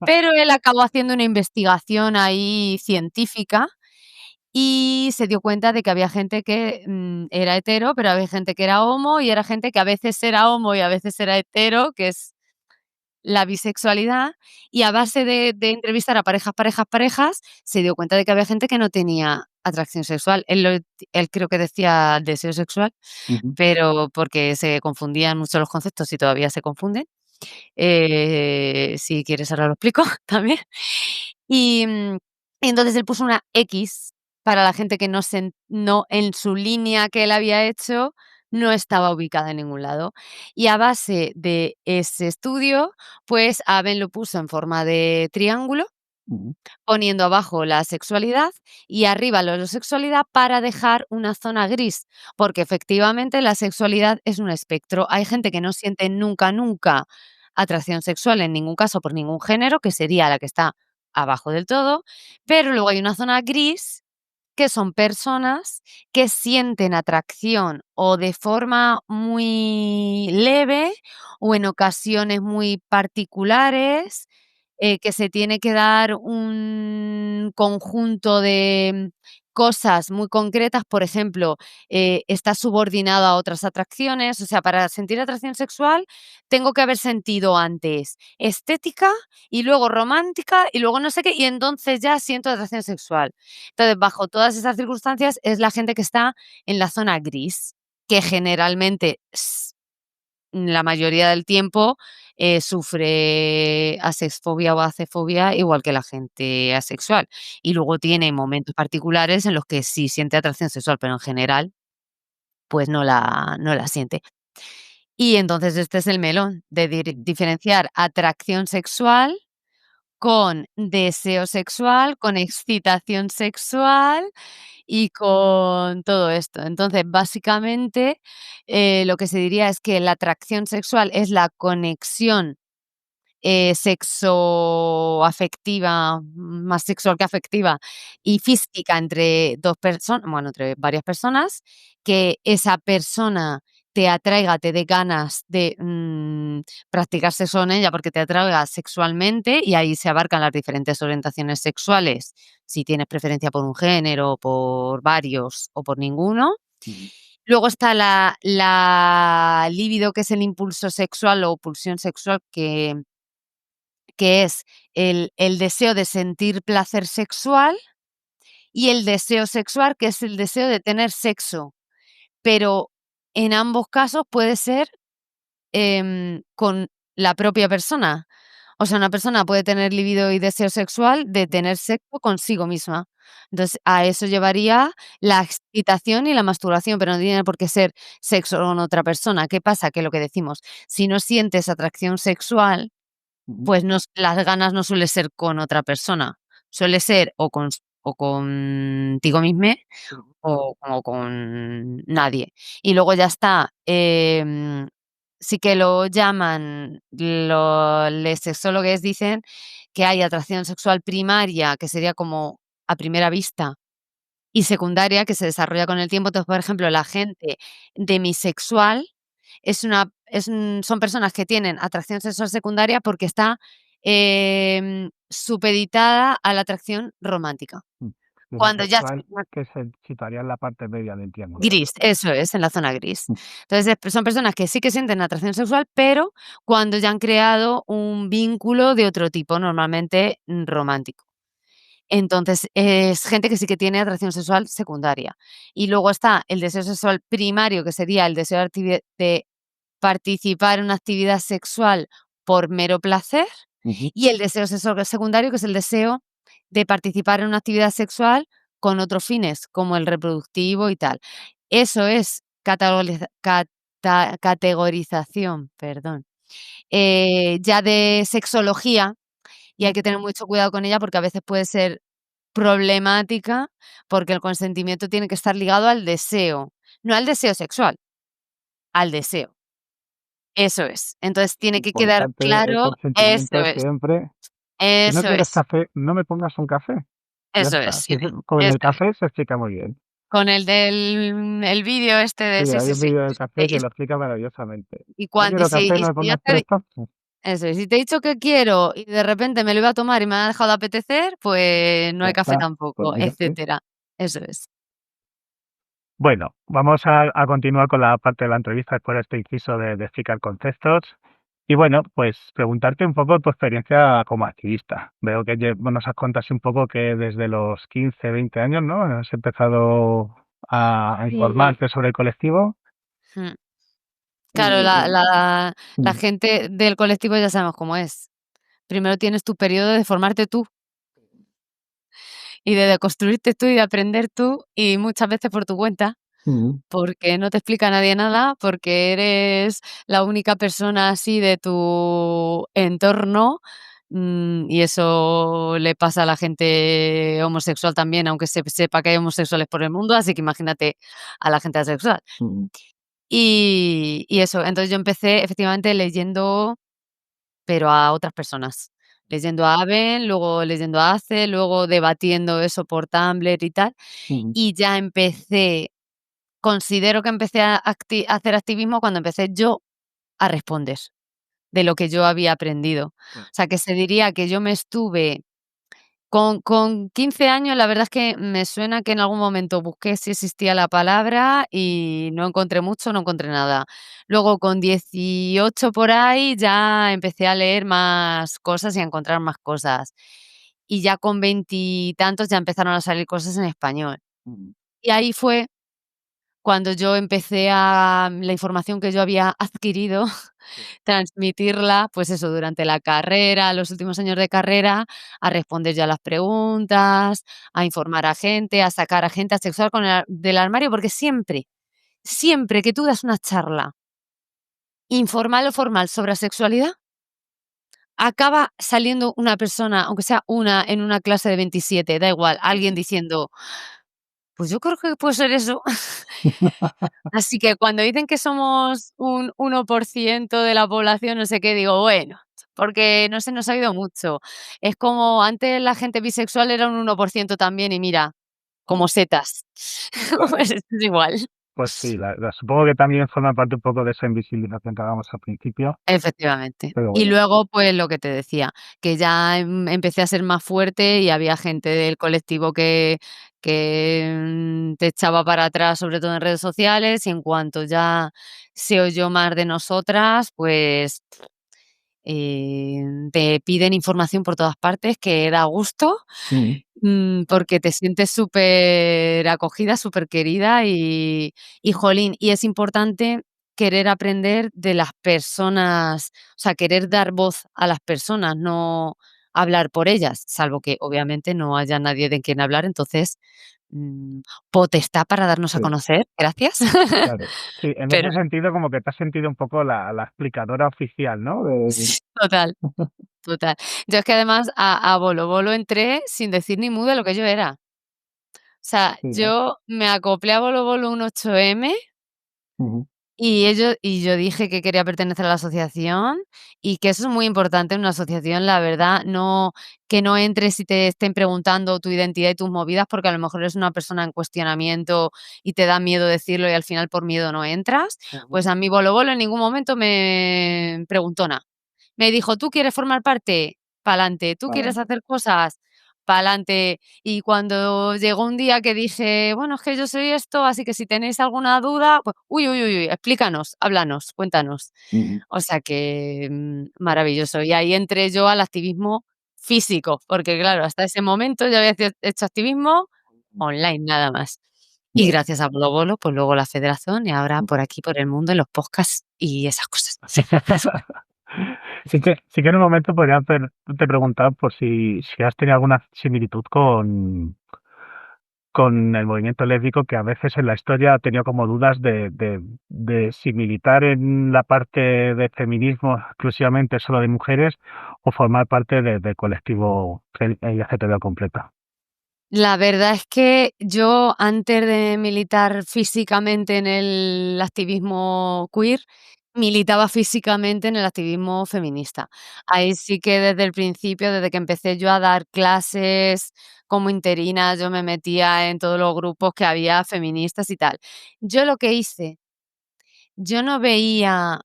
pero él acabó haciendo una investigación ahí científica y se dio cuenta de que había gente que era hetero, pero había gente que era homo y era gente que a veces era homo y a veces era hetero, que es la bisexualidad, y a base de entrevistar a parejas, se dio cuenta de que había gente que no tenía atracción sexual. Él creo que decía deseo sexual, Ujú, pero porque se confundían mucho los conceptos y todavía se confunden. Si quieres ahora lo explico también. Y, y entonces él puso una X para la gente que no en su línea que él había hecho, no estaba ubicada en ningún lado. Y a base de ese estudio, pues Aben lo puso en forma de triángulo, ujú, poniendo abajo la sexualidad y arriba la sexualidad para dejar una zona gris, porque efectivamente la sexualidad es un espectro. Hay gente que no siente nunca atracción sexual en ningún caso por ningún género, que sería la que está abajo del todo, pero luego hay una zona gris que son personas que sienten atracción o de forma muy leve o en ocasiones muy particulares, que se tiene que dar un conjunto de cosas muy concretas, por ejemplo, está subordinado a otras atracciones, o sea, para sentir atracción sexual tengo que haber sentido antes estética y luego romántica y luego no sé qué, y entonces ya siento atracción sexual. Entonces, bajo todas esas circunstancias, es la gente que está en la zona gris, que generalmente, la mayoría del tiempo, sufre asexfobia o acefobia igual que la gente asexual. Y luego tiene momentos particulares en los que sí siente atracción sexual, pero en general, pues no la siente. Y entonces este es el melón de diferenciar atracción sexual con deseo sexual, con excitación sexual y con todo esto. Entonces, básicamente, lo que se diría es que la atracción sexual es la conexión, sexoafectiva, más sexual que afectiva, y física entre 2 personas, bueno, entre varias personas, que esa persona te atraiga, te dé ganas de, practicar sexo con ella porque te atraiga sexualmente, y ahí se abarcan las diferentes orientaciones sexuales, si tienes preferencia por un género, por varios o por ninguno. ujú. Luego está la libido, que es el impulso sexual o pulsión sexual que es el deseo de sentir placer sexual y el deseo sexual, que es el deseo de tener sexo, pero en ambos casos puede ser, con la propia persona. O sea, una persona puede tener libido y deseo sexual de tener sexo consigo misma. Entonces, a eso llevaría la excitación y la masturbación, pero no tiene por qué ser sexo con otra persona. ¿Qué pasa? Que lo que decimos, si no sientes atracción sexual, Ujú, pues las ganas no suele ser con otra persona, suele ser o contigo mismo ujú. o con nadie. Y luego ya está, sí que lo llaman, les sexólogos dicen que hay atracción sexual primaria, que sería como a primera vista, y secundaria, que se desarrolla con el tiempo. Entonces, por ejemplo, la gente demisexual son personas que tienen atracción sexual secundaria porque está, supeditada a la atracción romántica. Mm. Cuando ya Demisexual, que se situaría en la parte media del triángulo. gris, eso es, en la zona gris. Mm, Entonces, son personas que sí que sienten atracción sexual, pero cuando ya han creado un vínculo de otro tipo, normalmente, romántico. Entonces, es gente que sí que tiene atracción sexual secundaria. Y luego está el deseo sexual primario, que sería el deseo de participar en una actividad sexual por mero placer, ujú. y el deseo sexual secundario, que es el deseo de participar en una actividad sexual con otros fines, como el reproductivo y tal. Eso es categorización, perdón, ya de sexología, y hay que tener mucho cuidado con ella porque a veces puede ser problemática, porque el consentimiento tiene que estar ligado al deseo, no al deseo sexual, al deseo. Eso es. Entonces tiene que quedar Importante el claro consentimiento siempre. Si no quieres café, no me pongas un café. Ya eso es, está. sí, Con eso el es. café se explica muy bien. Con el vídeo este Sí, de sí, hay sí, un sí. vídeo del café que Y lo explica maravillosamente. y No cuan y quiero si café, y no me si yo pongas te tres tazas. eso, y si te he dicho que quiero y de repente me lo iba a tomar y me ha dejado de apetecer, pues no Ya hay café está. Pues tampoco, no hay café. etcétera, Eso es. Bueno, vamos a continuar con la parte de la entrevista después de este inciso de explicar conceptos. Y bueno, pues preguntarte un poco tu experiencia como activista. Veo que nos has contado así un poco que desde los 15, 20 años, ¿no? Has empezado a Sí. informarte sobre el colectivo. Mm. Claro, la Y, la la mm, gente del colectivo ya sabemos cómo es. Primero tienes tu periodo de formarte tú, y de deconstruirte tú, y de aprender tú, y muchas veces por tu cuenta, mm, porque no te explica nadie nada, porque eres la única persona así de tu entorno, y eso le pasa a la gente homosexual también, aunque se sepa que hay homosexuales por el mundo, así que imagínate a la gente asexual. mm, Y eso, entonces yo empecé efectivamente leyendo, pero a otras personas. Leyendo a Aben, luego leyendo a Ace, luego debatiendo eso por Tumblr y tal, mm, y ya considero que empecé a hacer activismo cuando empecé yo a responder de lo que yo había aprendido. claro. O sea, que se diría que yo me estuve con 15 años, la verdad es que me suena que en algún momento busqué si existía la palabra y no encontré mucho, no encontré nada. Luego con 18 por ahí ya empecé a leer más cosas y a encontrar más cosas. Y ya con veintitantos ya empezaron a salir cosas en español. Mm, Y ahí fue cuando yo empecé a la información que yo había adquirido, sí. transmitirla, pues eso, durante la carrera, los últimos años de carrera, a responder ya las preguntas, a informar a gente, a sacar a gente asexual del armario, porque siempre, siempre que tú das una charla, informal o formal, sobre sexualidad, acaba saliendo una persona, aunque sea una en una clase de 27, da igual, alguien diciendo: "Pues yo creo que puede ser eso". Así que cuando dicen que somos un 1% de la población, no sé qué, digo, bueno, porque no se nos ha ido mucho. Es como antes la gente bisexual era un 1% también y mira, como setas. Claro. Pues esto es igual. Pues sí, supongo que también forma parte un poco de esa invisibilización que hablábamos al principio, Efectivamente. pero Y bueno. luego, pues lo que te decía, que ya empecé a ser más fuerte y había gente del colectivo que te echaba para atrás, sobre todo en redes sociales, y en cuanto ya se oyó más de nosotras, pues te piden información por todas partes, que da gusto, Mm, porque te sientes súper acogida, súper querida y jolín, y es importante querer aprender de las personas, o sea, querer dar voz a las personas, no hablar por ellas, salvo que obviamente no haya nadie de quien hablar, entonces, mm, potestad para darnos a sí, conocer, gracias. claro. Sí, en Pero ese sentido como que te has sentido un poco la explicadora oficial, ¿no? De total. Total. Yo es que además a Bolo Bolo entré sin decir ni mu de lo que yo era. O sea, sí, ¿no? yo me acoplé a Bolo Bolo un 8M Ujú, y yo dije que quería pertenecer a la asociación y que eso es muy importante en una asociación, la verdad, no que no entres y te estén preguntando tu identidad y tus movidas, porque a lo mejor eres una persona en cuestionamiento y te da miedo decirlo y al final por miedo no entras. ujú. Pues a mí Bolo Bolo en ningún momento me preguntó nada. Me dijo: "¿Tú quieres formar parte? Pa'lante. ¿Tú quieres Adelante. hacer cosas? Pa'lante". Y cuando llegó un día que dije: "Bueno, es que yo soy esto, así que si tenéis alguna duda, pues uy, uy, uy, uy, explícanos, háblanos, cuéntanos". Ujú. O sea que, maravilloso. Y ahí entré yo al activismo físico, porque claro, hasta ese momento yo había hecho activismo online nada más. Y Bueno. gracias a Bolo Bolo, pues luego la federación y ahora por aquí, por el mundo, en los podcasts y esas cosas. Sí que en un momento podría te preguntar por si has tenido alguna similitud con el movimiento lésbico, que a veces en la historia ha tenido como dudas de si militar en la parte de feminismo exclusivamente solo de mujeres o formar parte del colectivo LGTB completo. La verdad es que yo, antes de militar físicamente en el activismo queer, militaba físicamente en el activismo feminista. Ahí sí que desde el principio, desde que empecé yo a dar clases como interina, yo me metía en todos los grupos que había feministas y tal. Yo lo que hice, yo no veía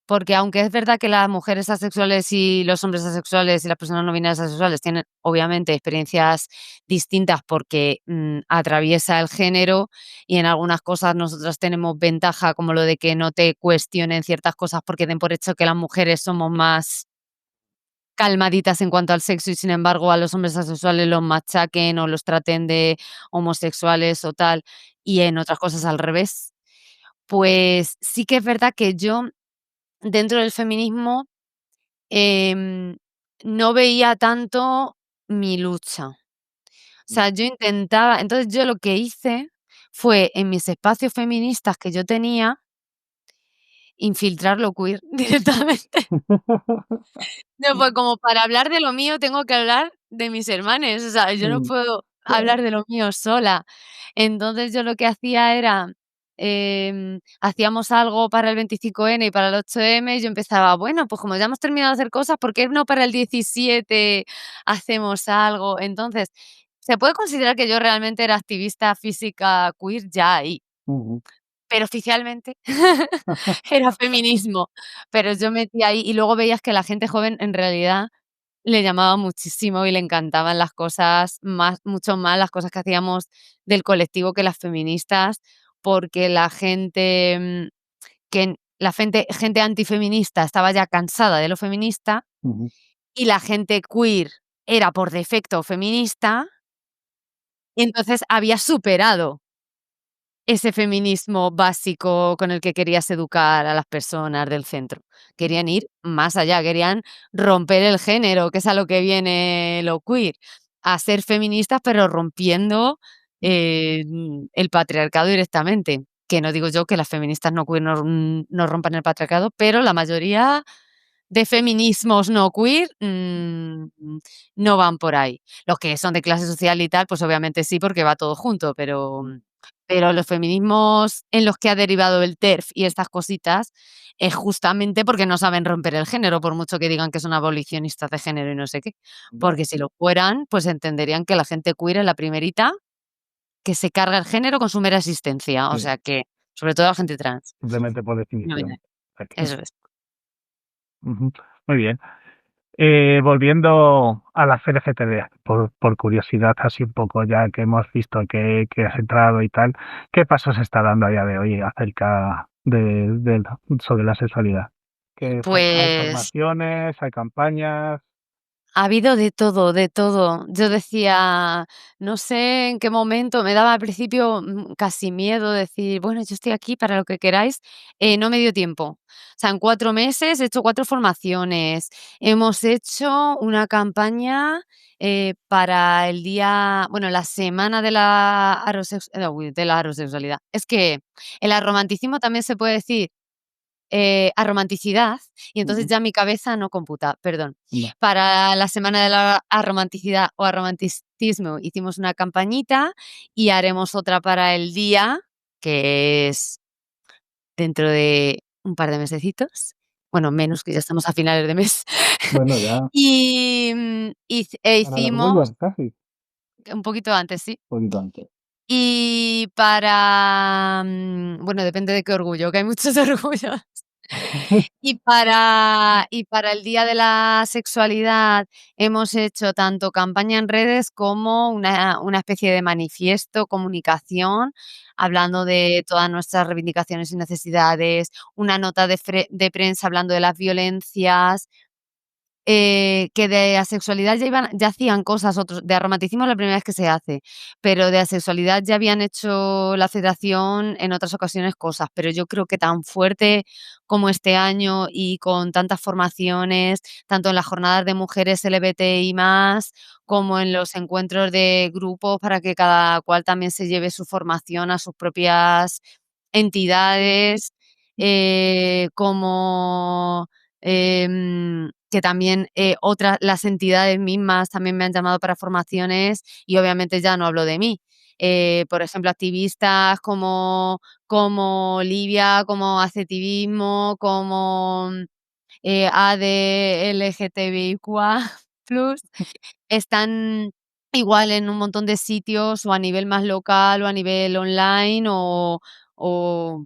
Porque aunque es verdad que las mujeres asexuales y los hombres asexuales y las personas no binarias asexuales tienen, obviamente, experiencias distintas porque, atraviesa el género y en algunas cosas nosotras tenemos ventaja, como lo de que no te cuestionen ciertas cosas porque den por hecho que las mujeres somos más calmaditas en cuanto al sexo y, sin embargo, a los hombres asexuales los machaquen o los traten de homosexuales o tal, y en otras cosas al revés. Pues sí que es verdad que yo, dentro del feminismo, Em, no veía tanto mi lucha. O sea, yo intentaba entonces yo lo que hice fue, en mis espacios feministas que yo tenía, infiltrar lo queer directamente. No, pues como para hablar de lo mío tengo que hablar de mis hermanes, o sea, yo no Mm, puedo hablar de lo mío sola. Entonces, yo lo que hacía era, hacíamos algo para el 25N y para el 8M, y yo empezaba: "Bueno, pues como ya hemos terminado de hacer cosas, ¿por qué no para el 17 hacemos algo?". Entonces, se puede considerar que yo realmente era activista física queer ya ahí. ujú, Pero oficialmente era feminismo, pero yo metía ahí y luego veías que la gente joven en realidad le llamaba muchísimo y le encantaban las cosas más mucho más las cosas que hacíamos del colectivo que las feministas, porque la gente, que la gente antifeminista estaba ya cansada de lo feminista ujú. y la gente queer era por defecto feminista, y entonces había superado ese feminismo básico con el que querías educar a las personas del centro. Querían ir más allá, querían romper el género, que es a lo que viene lo queer, a ser feministas, pero rompiendo, el patriarcado directamente. Que no digo yo que las feministas no queer no rompan el patriarcado, pero la mayoría de feminismos no queer, no van por ahí. Los que son de clase social y tal, pues obviamente sí, porque va todo junto, pero los feminismos en los que ha derivado el TERF y estas cositas, es justamente porque no saben romper el género, por mucho que digan que son abolicionistas de género y no sé qué. Ya, Porque si lo fueran, pues entenderían que la gente queer es la primerita que se carga el género con su mera existencia. O sí, sea que, sobre todo la gente trans. simplemente por No definición. binaria. Eso es. Ujú, muy bien. Volviendo a la LGTB, por curiosidad, así un poco, ya que hemos visto que has entrado y tal, ¿qué pasos se está dando a día de hoy acerca sobre la sexualidad? ¿Hay Pues formaciones, hay campañas? ha habido de todo, de todo. Yo decía, no sé en qué momento, me daba al principio, casi miedo decir: "Bueno, yo estoy aquí para lo que queráis". No me dio tiempo. O sea, en 4 meses he hecho 4 formaciones. Hemos hecho una campaña, para el día bueno, la semana de la uy, de la arosexualidad. Es que el aromanticismo también se puede decir aromanticidad, y entonces Ujú, ya mi cabeza no computa, perdón. no, Para la semana de la aromanticidad o aromanticismo hicimos una campañita y haremos otra para el día, que es dentro de un par de mesecitos. Bueno, menos, que ya estamos a finales de mes. bueno, ya Y, para el orgullo hicimos casi, un poquito antes, sí. un poquito antes. Y para, bueno, depende de qué orgullo, que hay muchos orgullos. Y para el Día de la Sexualidad hemos hecho tanto campaña en redes como una especie de manifiesto, comunicación, hablando de todas nuestras reivindicaciones y necesidades, una nota de prensa hablando de las violencias, que de asexualidad ya hacían cosas otros de aromatismo es la primera vez que se hace, pero de asexualidad ya habían hecho la federación en otras ocasiones cosas, pero yo creo que tan fuerte como este año y con tantas formaciones, tanto en las jornadas de mujeres LGBTI+, como en los encuentros de grupos para que cada cual también se lleve su formación a sus propias entidades, como que también, las entidades mismas también me han llamado para formaciones y obviamente ya no hablo de mí. Por ejemplo, activistas como Livia, como Acetivismo, como, ADE LGTBIQA+, están igual en un montón de sitios, o a nivel más local, o a nivel online,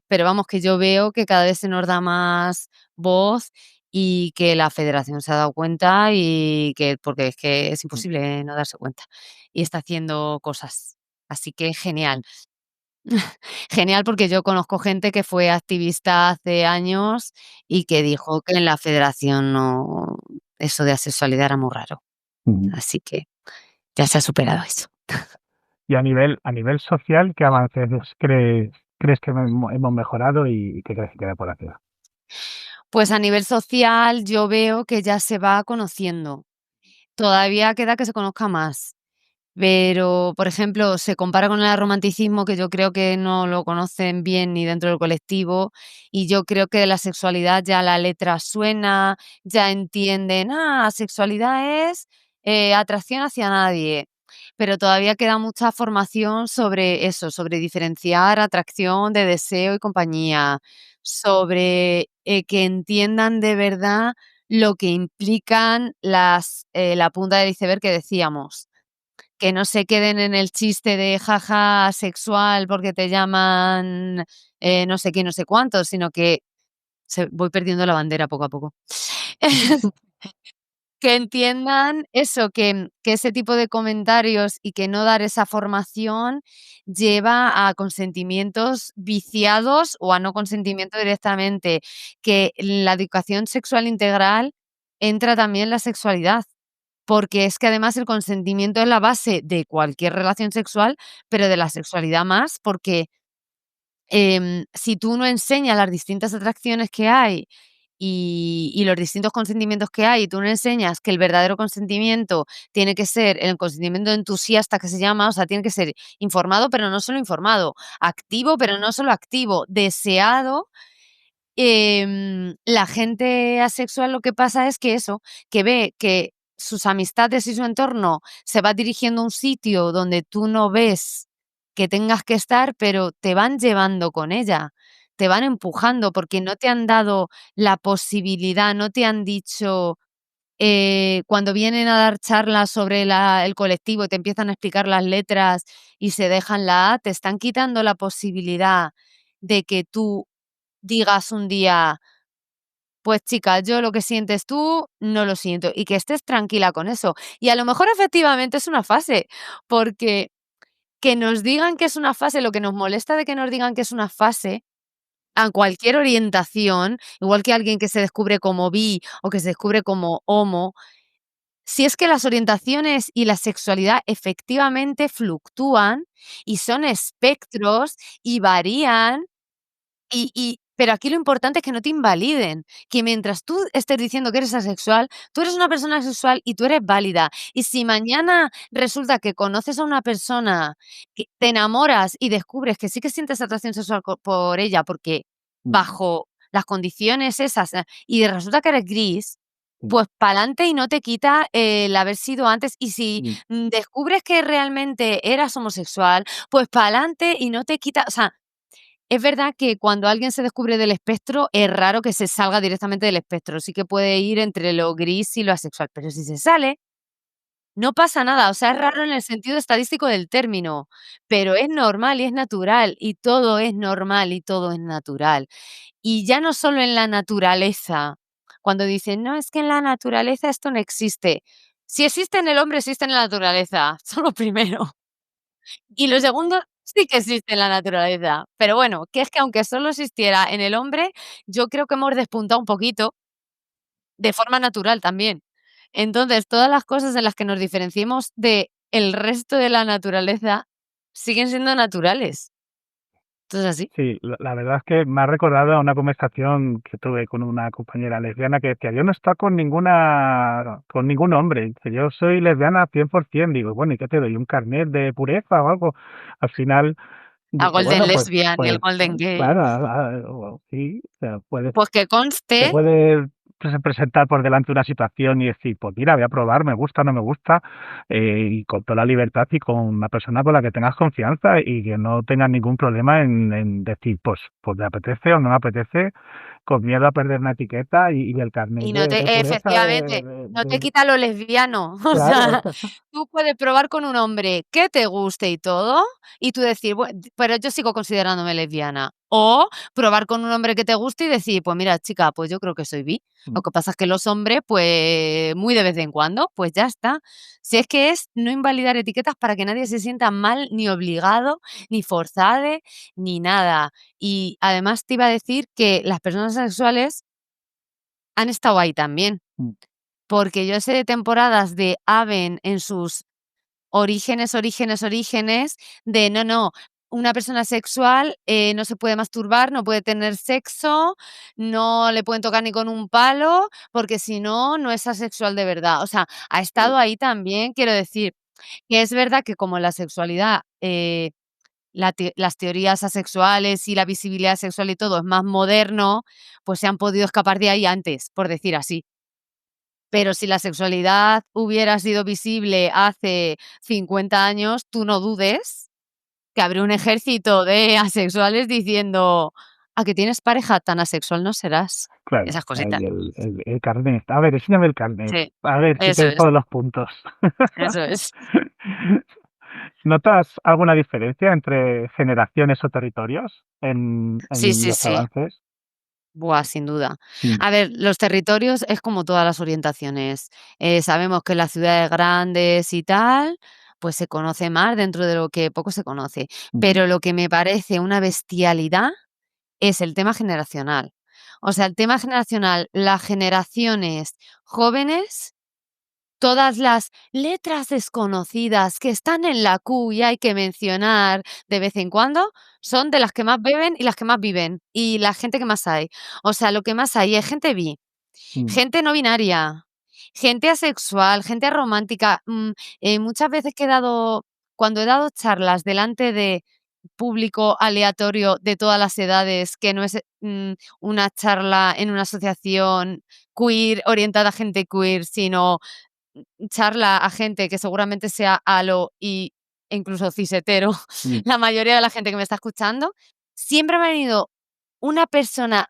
pero vamos, que yo veo que cada vez se nos da más voz y que la federación se ha dado cuenta y que porque es que es mm, imposible no darse cuenta, y está haciendo cosas. Así que genial. Genial, porque yo conozco gente que fue activista hace años y que dijo que en la federación no, eso de asexualidad era muy raro. mm. Así que ya se ha superado eso. Y a nivel social, ¿qué avances crees que hemos mejorado y qué crees que queda por hacer? Pues a nivel social yo veo que ya se va conociendo. Todavía queda que se conozca más. Pero, por ejemplo, se compara con el romanticismo, que yo creo que no lo conocen bien ni dentro del colectivo, y yo creo que de la sexualidad ya la letra suena, ya entienden, sexualidad es atracción hacia nadie, pero todavía queda mucha formación sobre eso, sobre diferenciar atracción de deseo y compañía, sobre que entiendan de verdad lo que implican la punta del iceberg que decíamos, que no se queden en el chiste de jaja sexual porque te llaman, no sé qué, no sé cuánto, sino que voy perdiendo la bandera poco a poco. Que entiendan eso, que ese tipo de comentarios y que no dar esa formación lleva a consentimientos viciados o a no consentimiento directamente, que en la educación sexual integral entra también la sexualidad. Porque es que además el consentimiento es la base de cualquier relación sexual, pero de la sexualidad más, porque, si tú no enseñas las distintas atracciones que hay y los distintos consentimientos que hay, y tú no enseñas que el verdadero consentimiento tiene que ser el consentimiento entusiasta que se llama, o sea, tiene que ser informado, pero no solo informado, activo, pero no solo activo, deseado. La gente asexual lo que pasa es que eso, que ve que sus amistades y su entorno se va dirigiendo a un sitio donde tú no ves que tengas que estar, pero te van llevando con ella, te van empujando porque no te han dado la posibilidad, no te han dicho, cuando vienen a dar charlas sobre el colectivo y te empiezan a explicar las letras y se dejan la A, te están quitando la posibilidad de que tú digas un día: "Pues chica, yo lo que sientes tú, no lo siento", y que estés tranquila con eso. Y a lo mejor efectivamente es una fase, porque que nos digan que es una fase, lo que nos molesta de que nos digan que es una fase, a cualquier orientación, igual que alguien que se descubre como bi o que se descubre como homo, si es que las orientaciones y la sexualidad efectivamente fluctúan y son espectros y varían. Pero aquí lo importante es que no te invaliden, que mientras tú estés diciendo que eres asexual, tú eres una persona asexual y tú eres válida. Y si mañana resulta que conoces a una persona, que te enamoras y descubres que sí que sientes atracción sexual por ella, porque Mm, bajo las condiciones esas, y resulta que eres gris, mm, pues pa'lante y no te quita el haber sido antes. Y si mm, descubres que realmente eras homosexual, pues pa'lante y no te quita, o sea, es verdad que cuando alguien se descubre del espectro, es raro que se salga directamente del espectro, sí que puede ir entre lo gris y lo asexual, pero si se sale, no pasa nada, o sea, es raro en el sentido estadístico del término, pero es normal y es natural, y todo es normal y todo es natural. Y ya no solo en la naturaleza, cuando dicen: "No, es que en la naturaleza esto no existe". Si existe en el hombre, existe en la naturaleza, eso lo primero. Y lo segundo, sí que existe en la naturaleza, pero bueno, que es que aunque solo existiera en el hombre, yo creo que hemos despuntado un poquito, de forma natural también. Entonces, todas las cosas en las que nos diferenciemos de el resto de la naturaleza siguen siendo naturales. Entonces, así. sí, la verdad es que me ha recordado a una conversación que tuve con una compañera lesbiana que decía: "Yo no estoy con ningún hombre, que yo soy lesbiana 100%". Digo: "Bueno, ¿y qué te doy? ¿Un carnet de pureza o algo?". Al final A dice: Golden "Bueno, pues Lesbian y el pues Golden Gay. claro, sí, o sea, puedes Pues que te conste. puede presentar por delante una situación y decir: "Pues mira, voy a probar, me gusta, no me gusta", y con toda la libertad y con una persona con la que tengas confianza y que no tengas ningún problema en decir: "Pues me apetece o no me apetece", con miedo a perder una etiqueta y el carnet Y no de te pureza efectivamente, no te quita lo lesbiano. O claro. sea, tú puedes probar con un hombre que te guste y todo, y tú decir: "Bue pero yo sigo considerándome lesbiana". O probar con un hombre que te guste y decir, pues mira, chica, pues yo creo que soy bi. Lo que pasa es que los hombres, pues muy de vez en cuando, pues ya está. Si es que es no invalidar etiquetas para que nadie se sienta mal, ni obligado, ni forzado, ni nada. Y además te iba a decir que las personas sexuales han estado ahí también, Mm. porque yo sé de temporadas de Aven en sus orígenes, de no, una persona sexual, no se puede masturbar, no puede tener sexo, no le pueden tocar ni con un palo, porque si no, no es asexual de verdad. O sea, ha estado ahí también, quiero decir, que es verdad que como la sexualidad, las teorías asexuales y la visibilidad sexual y todo es más moderno, pues se han podido escapar de ahí antes, por decir así. Pero si la sexualidad hubiera sido visible hace 50 años, tú no dudes que habría un ejército de asexuales diciendo: "¿A que tienes pareja? Tan asexual no serás". Claro, Esas cositas. ahí el carnet. A ver, enséñame el carnet. Sí, A ver si eso tienes es, todos los puntos. eso es. ¿Notas alguna diferencia entre generaciones o territorios Sí, en sí, los sí. avances? Buah, sin duda. Mm, A ver, los territorios es como todas las orientaciones. Sabemos que en las ciudades grandes y tal, pues se conoce más dentro de lo que poco se conoce. ujú, Pero lo que me parece una bestialidad es el tema generacional. O sea, el tema generacional, las generaciones jóvenes, todas las letras desconocidas que están en la Q y hay que mencionar de vez en cuando, son de las que más beben y las que más viven, y la gente que más hay. O sea, lo que más hay es gente bi, mm, gente no binaria, gente asexual, gente romántica. Muchas veces cuando he dado charlas delante de público aleatorio de todas las edades, que no es, una charla en una asociación queer, orientada a gente queer, sino charla a gente que seguramente sea alo e incluso cis-hetero, mm. la mayoría de la gente que me está escuchando, siempre me ha venido una persona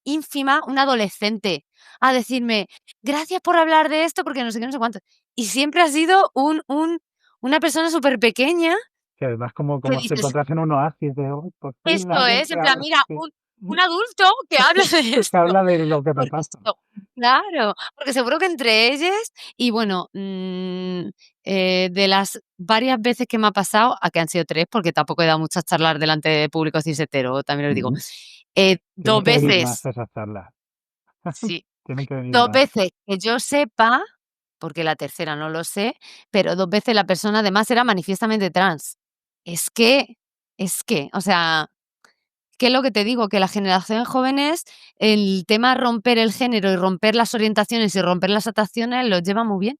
ínfima, un adolescente, a decirme: "Gracias por hablar de esto, porque no sé qué, no sé cuánto". Y siempre ha sido una persona súper pequeña Que además que como si dices: encontrasen un oasis de: "Uy, por fin "Esto alguien es", que en plan, habla", mira, sí. un adulto que habla de Que esto. habla de lo que me Porque pasa. claro, porque seguro que entre ellas y bueno, de las varias veces que me ha pasado, a que han sido 3 porque tampoco he dado muchas charlas delante de público cis-hetero, también lo digo. Ujú. Tienen 2 que venir más veces a esas charlas. sí, Tienen que venir 2 más. veces que yo sepa, porque la tercera no lo sé, pero 2 veces la persona además era manifiestamente trans. Es que o sea, ¿qué es lo que te digo? Que las generaciones jóvenes, el tema romper el género y romper las orientaciones y romper las atracciones los lleva muy bien.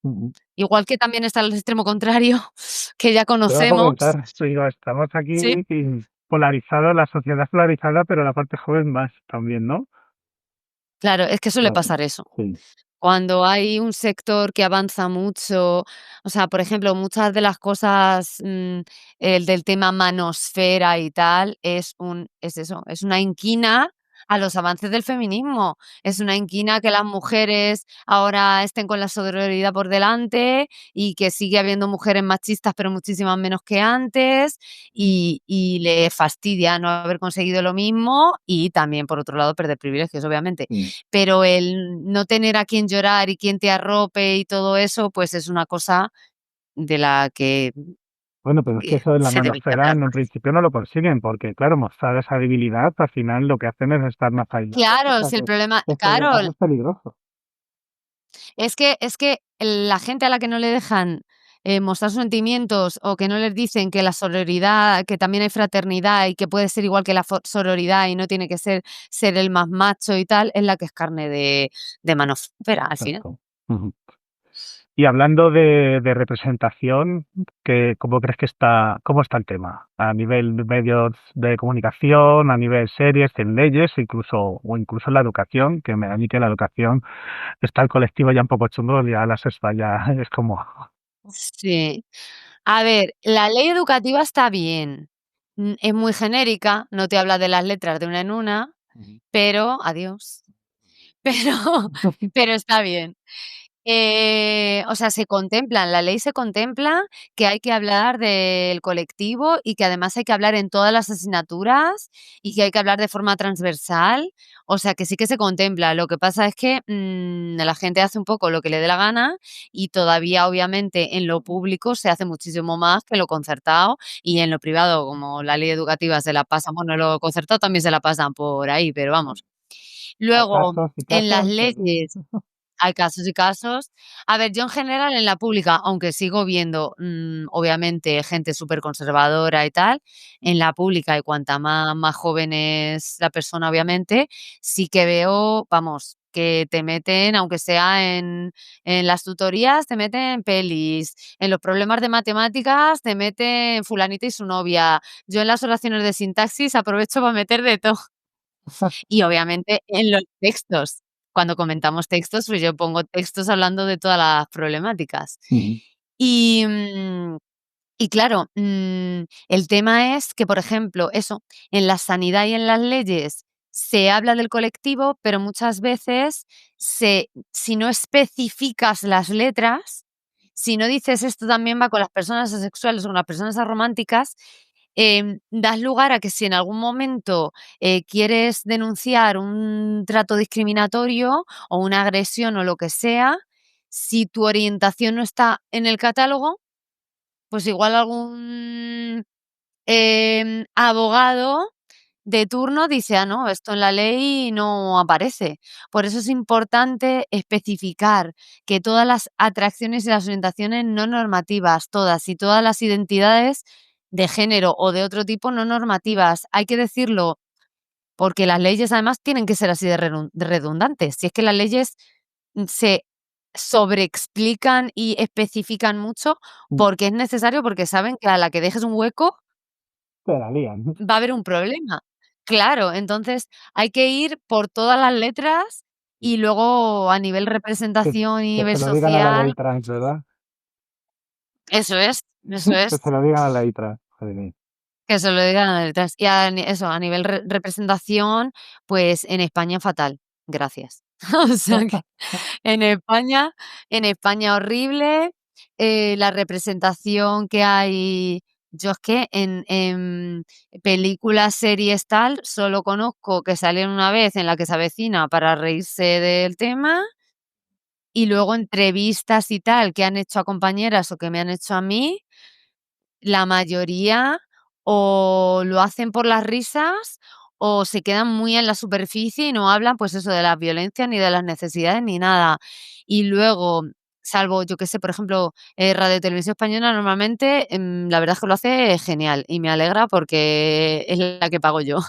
Ujú. Igual que también está el extremo contrario, que ya Te iba a conocemos. comentar, sí, digo, estamos Sí, aquí polarizados, la sociedad polarizada, pero la parte joven más también, ¿no? claro, es que suele Claro, pasar eso. sí. Cuando hay un sector que avanza mucho, o sea, por ejemplo, muchas de las cosas, el del tema manosfera y tal, es eso, es una inquina a los avances del feminismo. Es una inquina que las mujeres ahora estén con la sororidad por delante y que sigue habiendo mujeres machistas, pero muchísimas menos que antes, y le fastidia no haber conseguido lo mismo y también, por otro lado, perder privilegios, obviamente. Mm. Pero el no tener a quien llorar y quien te arrope y todo eso, pues es una cosa de la que, Bueno, pero es que eso en la se debería manosfera hablar en un más. principio no lo consiguen, porque claro, mostrar esa debilidad, al final lo que hacen es estar más aislados, o Claro, sea si el que problema eso claro, además es peligroso. es que la gente a la que no le dejan, mostrar sus sentimientos o que no les dicen que la sororidad que también hay fraternidad y que puede ser igual que la sororidad y no tiene que ser el más macho y tal, es la que es carne de manofera al final. Exacto. Ujú. Y hablando de representación, ¿cómo crees que cómo está el tema? A nivel de medios de comunicación, a nivel series, en leyes, incluso en la educación, que me da a mí que la educación está el colectivo ya un poco chungo, ya la sexta ya es como... Sí. A ver, la ley educativa está bien. Es muy genérica, no te habla de las letras de una en una, Ujú. pero adiós. Pero pero está bien. O sea, se contempla, en la ley se contempla que hay que hablar del colectivo y que además hay que hablar en todas las asignaturas y que hay que hablar de forma transversal, o sea, que sí que se contempla. Lo que pasa es que, la gente hace un poco lo que le dé la gana y todavía, obviamente, en lo público se hace muchísimo más que en lo concertado y en lo privado, como la ley educativa se la pasan, bueno, en lo concertado también se la pasan por ahí, pero vamos. Hay Luego, casos y en las casos, pero leyes hay casos y casos. A ver, yo en general en la pública, aunque sigo viendo, obviamente, gente superconservadora y tal, en la pública y cuanta más joven es la persona, obviamente, sí que veo, vamos, que te meten, aunque sea en las tutorías, te meten pelis, en los problemas de matemáticas te meten fulanita y su novia. Yo en las oraciones de sintaxis aprovecho para meter de todo. Y obviamente en los textos, cuando comentamos textos, pues yo pongo textos hablando de todas las problemáticas. ujú, Y, y claro, el tema es que, por ejemplo, eso, en la sanidad y en las leyes se habla del colectivo, pero muchas veces si no especificas las letras, si no dices esto también va con las personas asexuales o con las personas arománticas, das lugar a que si en algún momento quieres denunciar un trato discriminatorio o una agresión o lo que sea, si tu orientación no está en el catálogo, pues igual algún, abogado de turno dice: "Ah, no, esto en la ley no aparece". Por eso es importante especificar que todas las atracciones y las orientaciones no normativas, todas y todas las identidades de género o de otro tipo no normativas, hay que decirlo, porque las leyes además tienen que ser así de redundantes. Si es que las leyes se sobreexplican y especifican mucho mm, porque es necesario, porque saben que a la que dejes un hueco te la lían. va a haber un problema. Claro, entonces hay que ir por todas las letras y luego a nivel Que representación y que nivel se lo digan a la social ley trans, ¿verdad? eso Que es, se lo digan a la ley trans. Joder, mío. que se lo digan a letras. Y eso, a nivel representación, pues en España fatal, gracias. O sea que en España horrible, la representación que hay yo es que en películas, series, tal, solo conozco que salieron una vez en La que se avecina para reírse del tema, y luego entrevistas y tal que han hecho a compañeras o que me han hecho a mí, la mayoría o lo hacen por las risas o se quedan muy en la superficie y no hablan, pues eso, de las violencias, ni de las necesidades, ni nada. Y luego, salvo, yo qué sé, por ejemplo, Radio Televisión Española normalmente, la verdad es que lo hace genial y me alegra porque es la que pago yo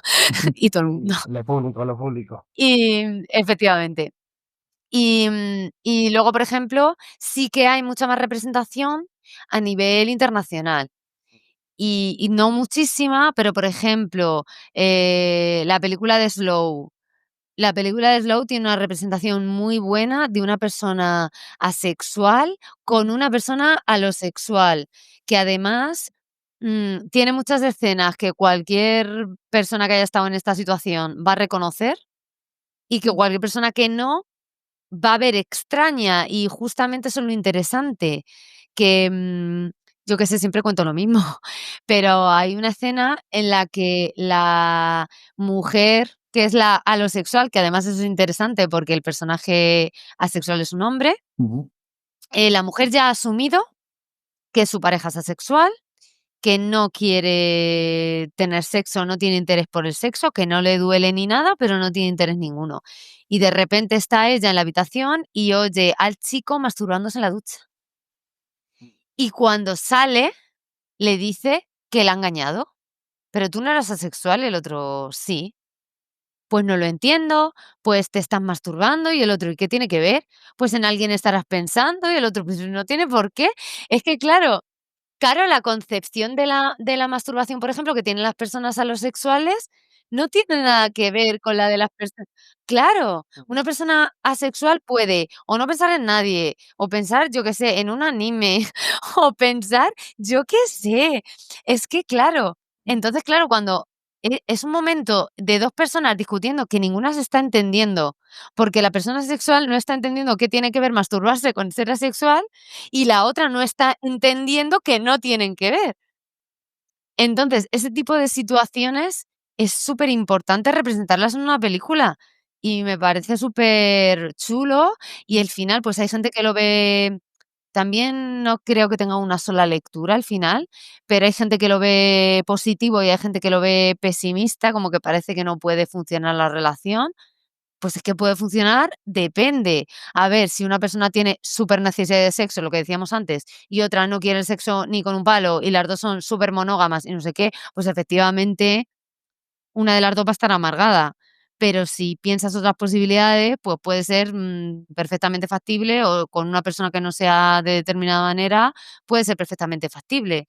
y todo el mundo. Lo público, lo público. Y efectivamente. Y luego, por ejemplo, sí que hay mucha más representación a nivel internacional. Y no muchísima, pero, por ejemplo, la película de Slow. La película de Slow tiene una representación muy buena de una persona asexual con una persona alosexual, que además, tiene muchas escenas que cualquier persona que haya estado en esta situación va a reconocer y que cualquier persona que no va a ver extraña, y justamente eso es lo interesante, que, yo qué sé, siempre cuento lo mismo, pero hay una escena en la que la mujer, que es la alosexual, que además eso es interesante porque el personaje asexual es un hombre, Ujú. la mujer ya ha asumido que su pareja es asexual, que no quiere tener sexo, no tiene interés por el sexo, que no le duele ni nada, pero no tiene interés ninguno. Y de repente está ella en la habitación y oye al chico masturbándose en la ducha. Y cuando sale, le dice que la ha engañado. Pero tú no eras asexual, y el otro sí. Pues no lo entiendo, pues te estás masturbando y el otro, ¿y qué tiene que ver? Pues en alguien estarás pensando y el otro, pues no tiene por qué. Es que claro, la concepción de la masturbación, por ejemplo, que tienen las personas alosexuales, no tiene nada que ver con la de las personas. Claro, una persona asexual puede o no pensar en nadie, o pensar, yo qué sé, en un anime, o pensar, yo qué sé. Es que claro, entonces, claro, cuando es un momento de 2 personas discutiendo que ninguna se está entendiendo, porque la persona asexual no está entendiendo qué tiene que ver masturbarse con ser asexual, y la otra no está entendiendo que no tienen que ver. Entonces, ese tipo de situaciones es superimportante representarlas en una película, y me parece superchulo, y el final, pues hay gente que lo ve también no creo que tenga una sola lectura al final, pero hay gente que lo ve positivo y hay gente que lo ve pesimista, como que parece que no puede funcionar la relación. Pues es que puede funcionar, depende. A ver, si una persona tiene súper necesidad de sexo, lo que decíamos antes, y otra no quiere el sexo ni con un palo, y las 2 son súper monógamas y no sé qué, pues efectivamente una de las 2 va a estar amargada. Pero si piensas otras posibilidades, pues puede ser, perfectamente factible, o con una persona que no sea de determinada manera, puede ser perfectamente factible.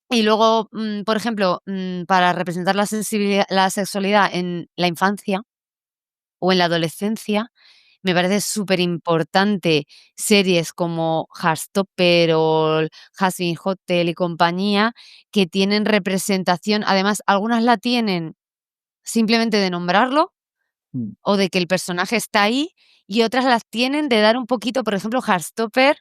Y luego, por ejemplo, para representar la sexualidad en la infancia o en la adolescencia, me parece superimportante series como Heartstopper o Hazbin Hotel y compañía, que tienen representación, además, algunas la tienen simplemente de nombrarlo, Mm. o de que el personaje está ahí, y otras las tienen de dar un poquito, por ejemplo, Heartstopper,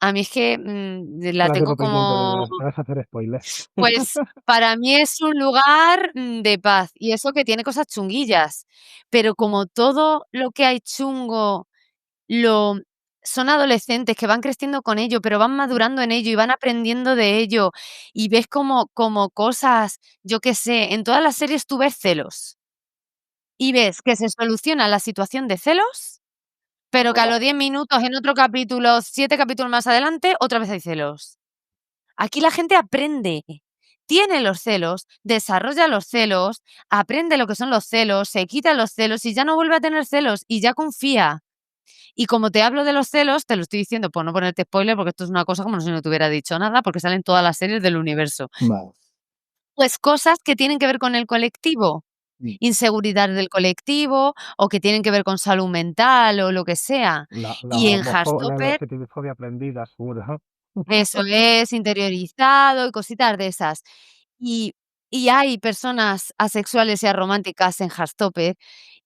a mí es que, la La tengo tengo pendiente de como ver. Me vas a hacer spoiler. pues, para mí es un lugar, de paz, y eso que tiene cosas chunguillas, pero como todo lo que hay chungo lo son adolescentes que van creciendo con ello, pero van madurando en ello y van aprendiendo de ello, y ves como cosas, yo qué sé, en todas las series tú ves celos, y ves que se soluciona la situación de celos, pero que a los 10 minutos en otro capítulo, 7 capítulos más adelante, otra vez hay celos. Aquí la gente aprende, tiene los celos, desarrolla los celos, aprende lo que son los celos, se quita los celos y ya no vuelve a tener celos y ya confía. Y como te hablo de los celos, te lo estoy diciendo por no ponerte spoiler, porque esto es una cosa como si no te hubiera dicho nada, porque salen todas las series del universo. Vale. Pues cosas que tienen que ver con el colectivo, Mm. inseguridad del colectivo, o que tienen que ver con salud mental o lo que sea. La Y en la Heartstopper LGTBI-fobia aprendida, seguro. eso es, interiorizado y cositas de esas. Y y hay personas asexuales y arománticas en Heartstopper,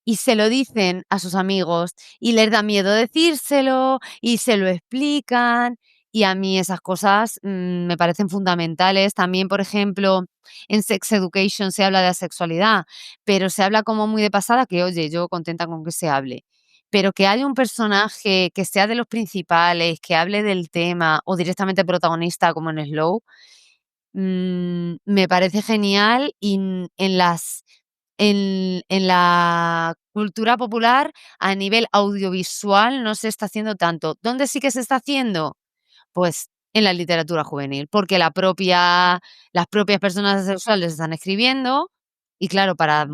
y se lo dicen a sus amigos, y les da miedo decírselo, y se lo explican, y a mí esas cosas, me parecen fundamentales. También, por ejemplo, en Sex Education se habla de asexualidad, pero se habla como muy de pasada, que oye, yo contenta con que se hable. Pero que haya un personaje que sea de los principales, que hable del tema, o directamente protagonista como en Slow, me parece genial y en la cultura popular, a nivel audiovisual, no se está haciendo tanto. ¿Dónde sí que se está haciendo? Pues en la literatura juvenil, porque las propias personas asexuales están escribiendo y claro, para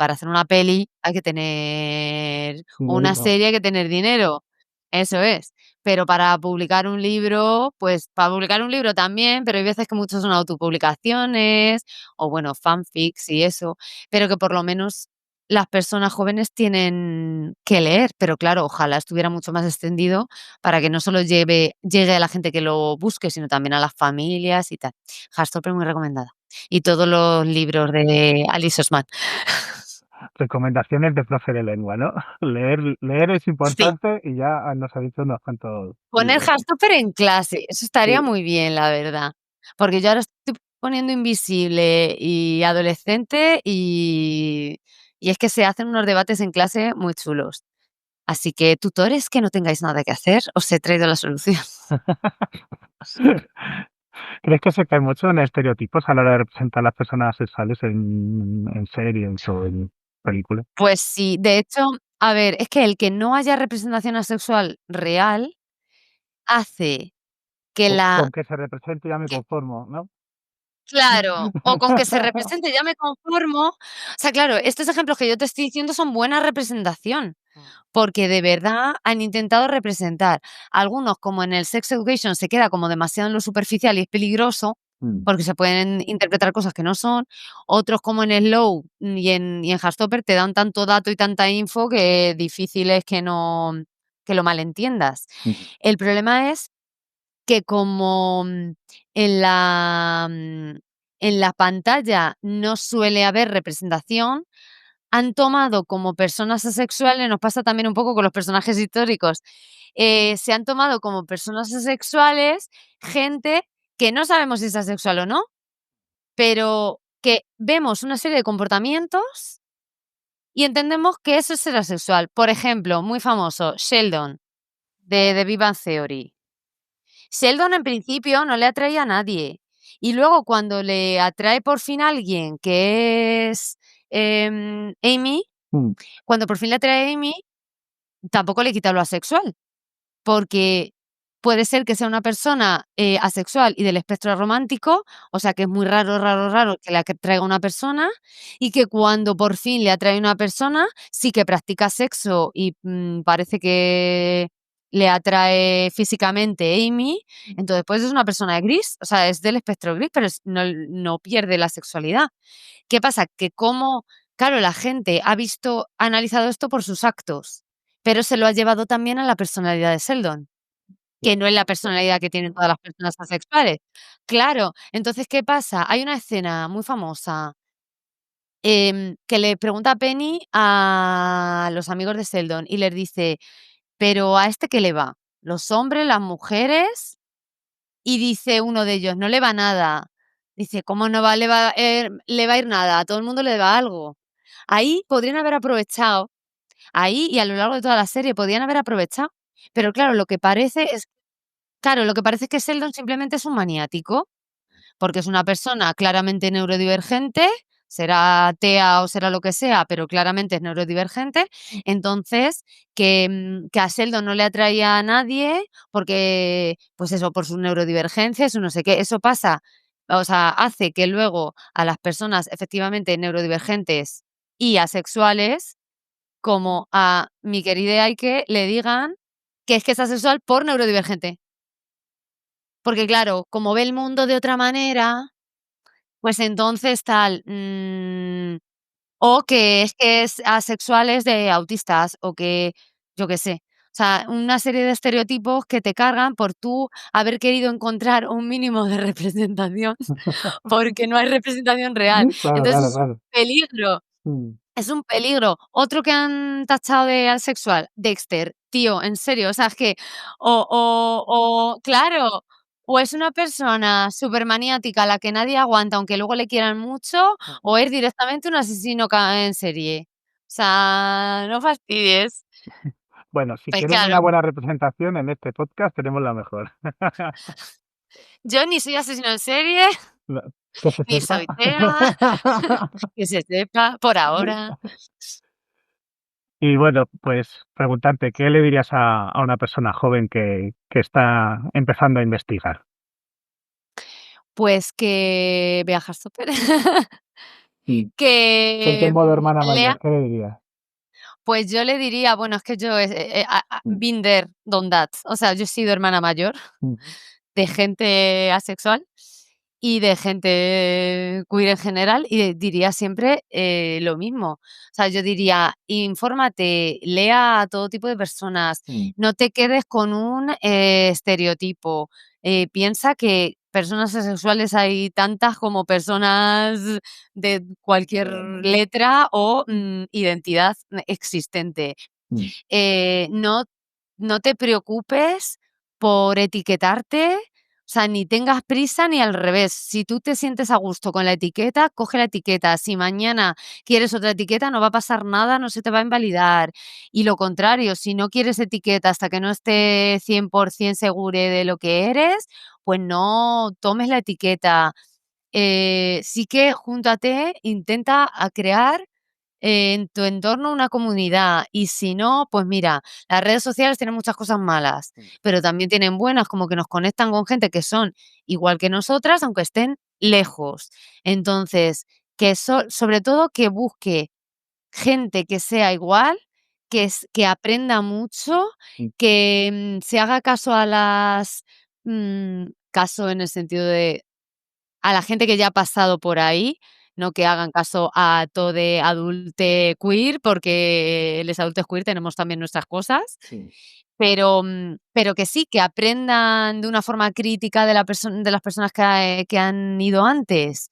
hacer una peli hay que tener o una Dinerito. serie hay que tener dinero, eso es. Pero para publicar un libro, pues para publicar un libro también, pero hay veces que muchos son autopublicaciones o bueno, fanfics y eso, pero que por lo menos las personas jóvenes tienen que leer, pero claro, ojalá estuviera mucho más extendido para que no solo llegue a la gente que lo busque, sino también a las familias y tal. Heartstopper muy recomendada. Y todos los libros de Alice Oseman. Recomendaciones de profe de lengua, ¿no? Leer es Sí, importante y ya nos ha dicho unos cuantos poner libros. Heartstopper en clase, eso estaría Sí. muy bien, la verdad. Porque yo ahora estoy poniendo Invisible y Adolescente y es que se hacen unos debates en clase muy chulos. Así que tutores que no tengáis nada que hacer, os he traído la solución. ¿Crees que se cae mucho en estereotipos a la hora de representar a las personas sexuales en series o en películas? Pues sí, de hecho, a ver, es que el que no haya representación asexual real hace que Con la que se represente ya me que conformo, ¿no? claro, o con que se represente ya me conformo. O sea, claro, estos ejemplos que yo te estoy diciendo son buena representación, porque de verdad han intentado representar. Algunos, como en el Sex Education, se queda como demasiado en lo superficial y es peligroso, Mm, porque se pueden interpretar cosas que no son. Otros, como en Slow y en Heartstopper, te dan tanto dato y tanta info que difícil es que lo malentiendas. mm, El problema es que como, en la, en la pantalla no suele haber representación, han tomado como personas asexuales, nos pasa también un poco con los personajes históricos, se han tomado como personas asexuales gente que no sabemos si es asexual o no, pero que vemos una serie de comportamientos y entendemos que eso es ser asexual. Por ejemplo, muy famoso, Sheldon, de The Big Bang Theory. Sheldon en principio no le atraía a nadie. Y luego cuando le atrae por fin a alguien que es Amy, Mm. cuando por fin le atrae a Amy, tampoco le quita lo asexual, porque puede ser que sea una persona asexual y del espectro romántico, o sea que es muy raro, raro, raro que le atraiga una persona, y que cuando por fin le atrae una persona, sí que practica sexo y parece que le atrae físicamente Amy, entonces pues es una persona gris, o sea, es del espectro gris, pero no pierde la sexualidad. ¿Qué pasa? Que como, claro, la gente ha analizado esto por sus actos, pero se lo ha llevado también a la personalidad de Sheldon, que no es la personalidad que tienen todas las personas asexuales. Claro, entonces, ¿qué pasa? Hay una escena muy famosa, que le pregunta Penny a los amigos de Sheldon y les dice: "¿Pero a este qué le va? ¿Los hombres, las mujeres?". Y dice uno de ellos: "No le va nada". Dice: "¿Cómo no va le va a ir nada? A todo el mundo le va algo". Ahí podrían haber aprovechado, ahí y a lo largo de toda la serie podían haber aprovechado, pero claro, lo que parece es que Sheldon simplemente es un maniático, porque es una persona claramente neurodivergente, será TEA o será lo que sea, pero claramente es neurodivergente. Entonces, que a Sheldon no le atraía a nadie porque, pues eso, por sus neurodivergencias, su no sé qué, eso pasa, o sea, hace que luego a las personas efectivamente neurodivergentes y asexuales, como a mi querida Aike, le digan que es asexual por neurodivergente. Porque claro, como ve el mundo de otra manera, pues entonces tal, o que es asexuales de autistas, o que, yo qué sé. O sea, una serie de estereotipos que te cargan por tú haber querido encontrar un mínimo de representación, porque no hay representación real. Claro, Entonces claro, es un claro. peligro. Mm. Es un peligro. Otro que han tachado de asexual, Dexter. Tío, en serio, o sea, es que claro, o es una persona supermaniática a la que nadie aguanta, aunque luego le quieran mucho, o es directamente un asesino en serie. O sea, no fastidies. Bueno, si Pues quieren claro, una buena representación en este podcast, tenemos la mejor. yo ni soy asesino en serie, No, que se ni sepa. soy TEA, que se sepa, por ahora. Y bueno, pues preguntarte, ¿qué le dirías a una persona joven que está empezando a investigar? Pues que vea Heartstopper. Mm. Ponte en Que, modo hermana lea. mayor, ¿qué le dirías? Pues yo le diría, bueno, es que yo, Mm, been there, done that. O sea, yo he sido hermana mayor ujú, de gente asexual y de gente queer en general, y diría siempre lo mismo. O sea, yo diría, infórmate, lea a todo tipo de personas, mm, no te quedes con un estereotipo. Piensa que personas asexuales hay tantas como personas de cualquier letra o identidad existente. mm, No, no te preocupes por etiquetarte, o sea, ni tengas prisa ni al revés. Si tú te sientes a gusto con la etiqueta, coge la etiqueta. Si mañana quieres otra etiqueta, no va a pasar nada, no se te va a invalidar. Y lo contrario, si no quieres etiqueta hasta que no esté 100% segure de lo que eres, pues no tomes la etiqueta. Sí que júntate, intenta a crear en tu entorno una comunidad, y si no, pues mira, las redes sociales tienen muchas cosas malas, pero también tienen buenas, como que nos conectan con gente que son igual que nosotras, aunque estén lejos. Entonces, sobre todo que busque gente que sea igual, que aprenda mucho, mm, que se haga caso a caso en el sentido de a la gente que ya ha pasado por ahí, no que hagan caso a tode adulte queer, porque les adultos queer tenemos también nuestras cosas. sí. pero que sí, que aprendan de una forma crítica de las personas que han ido antes,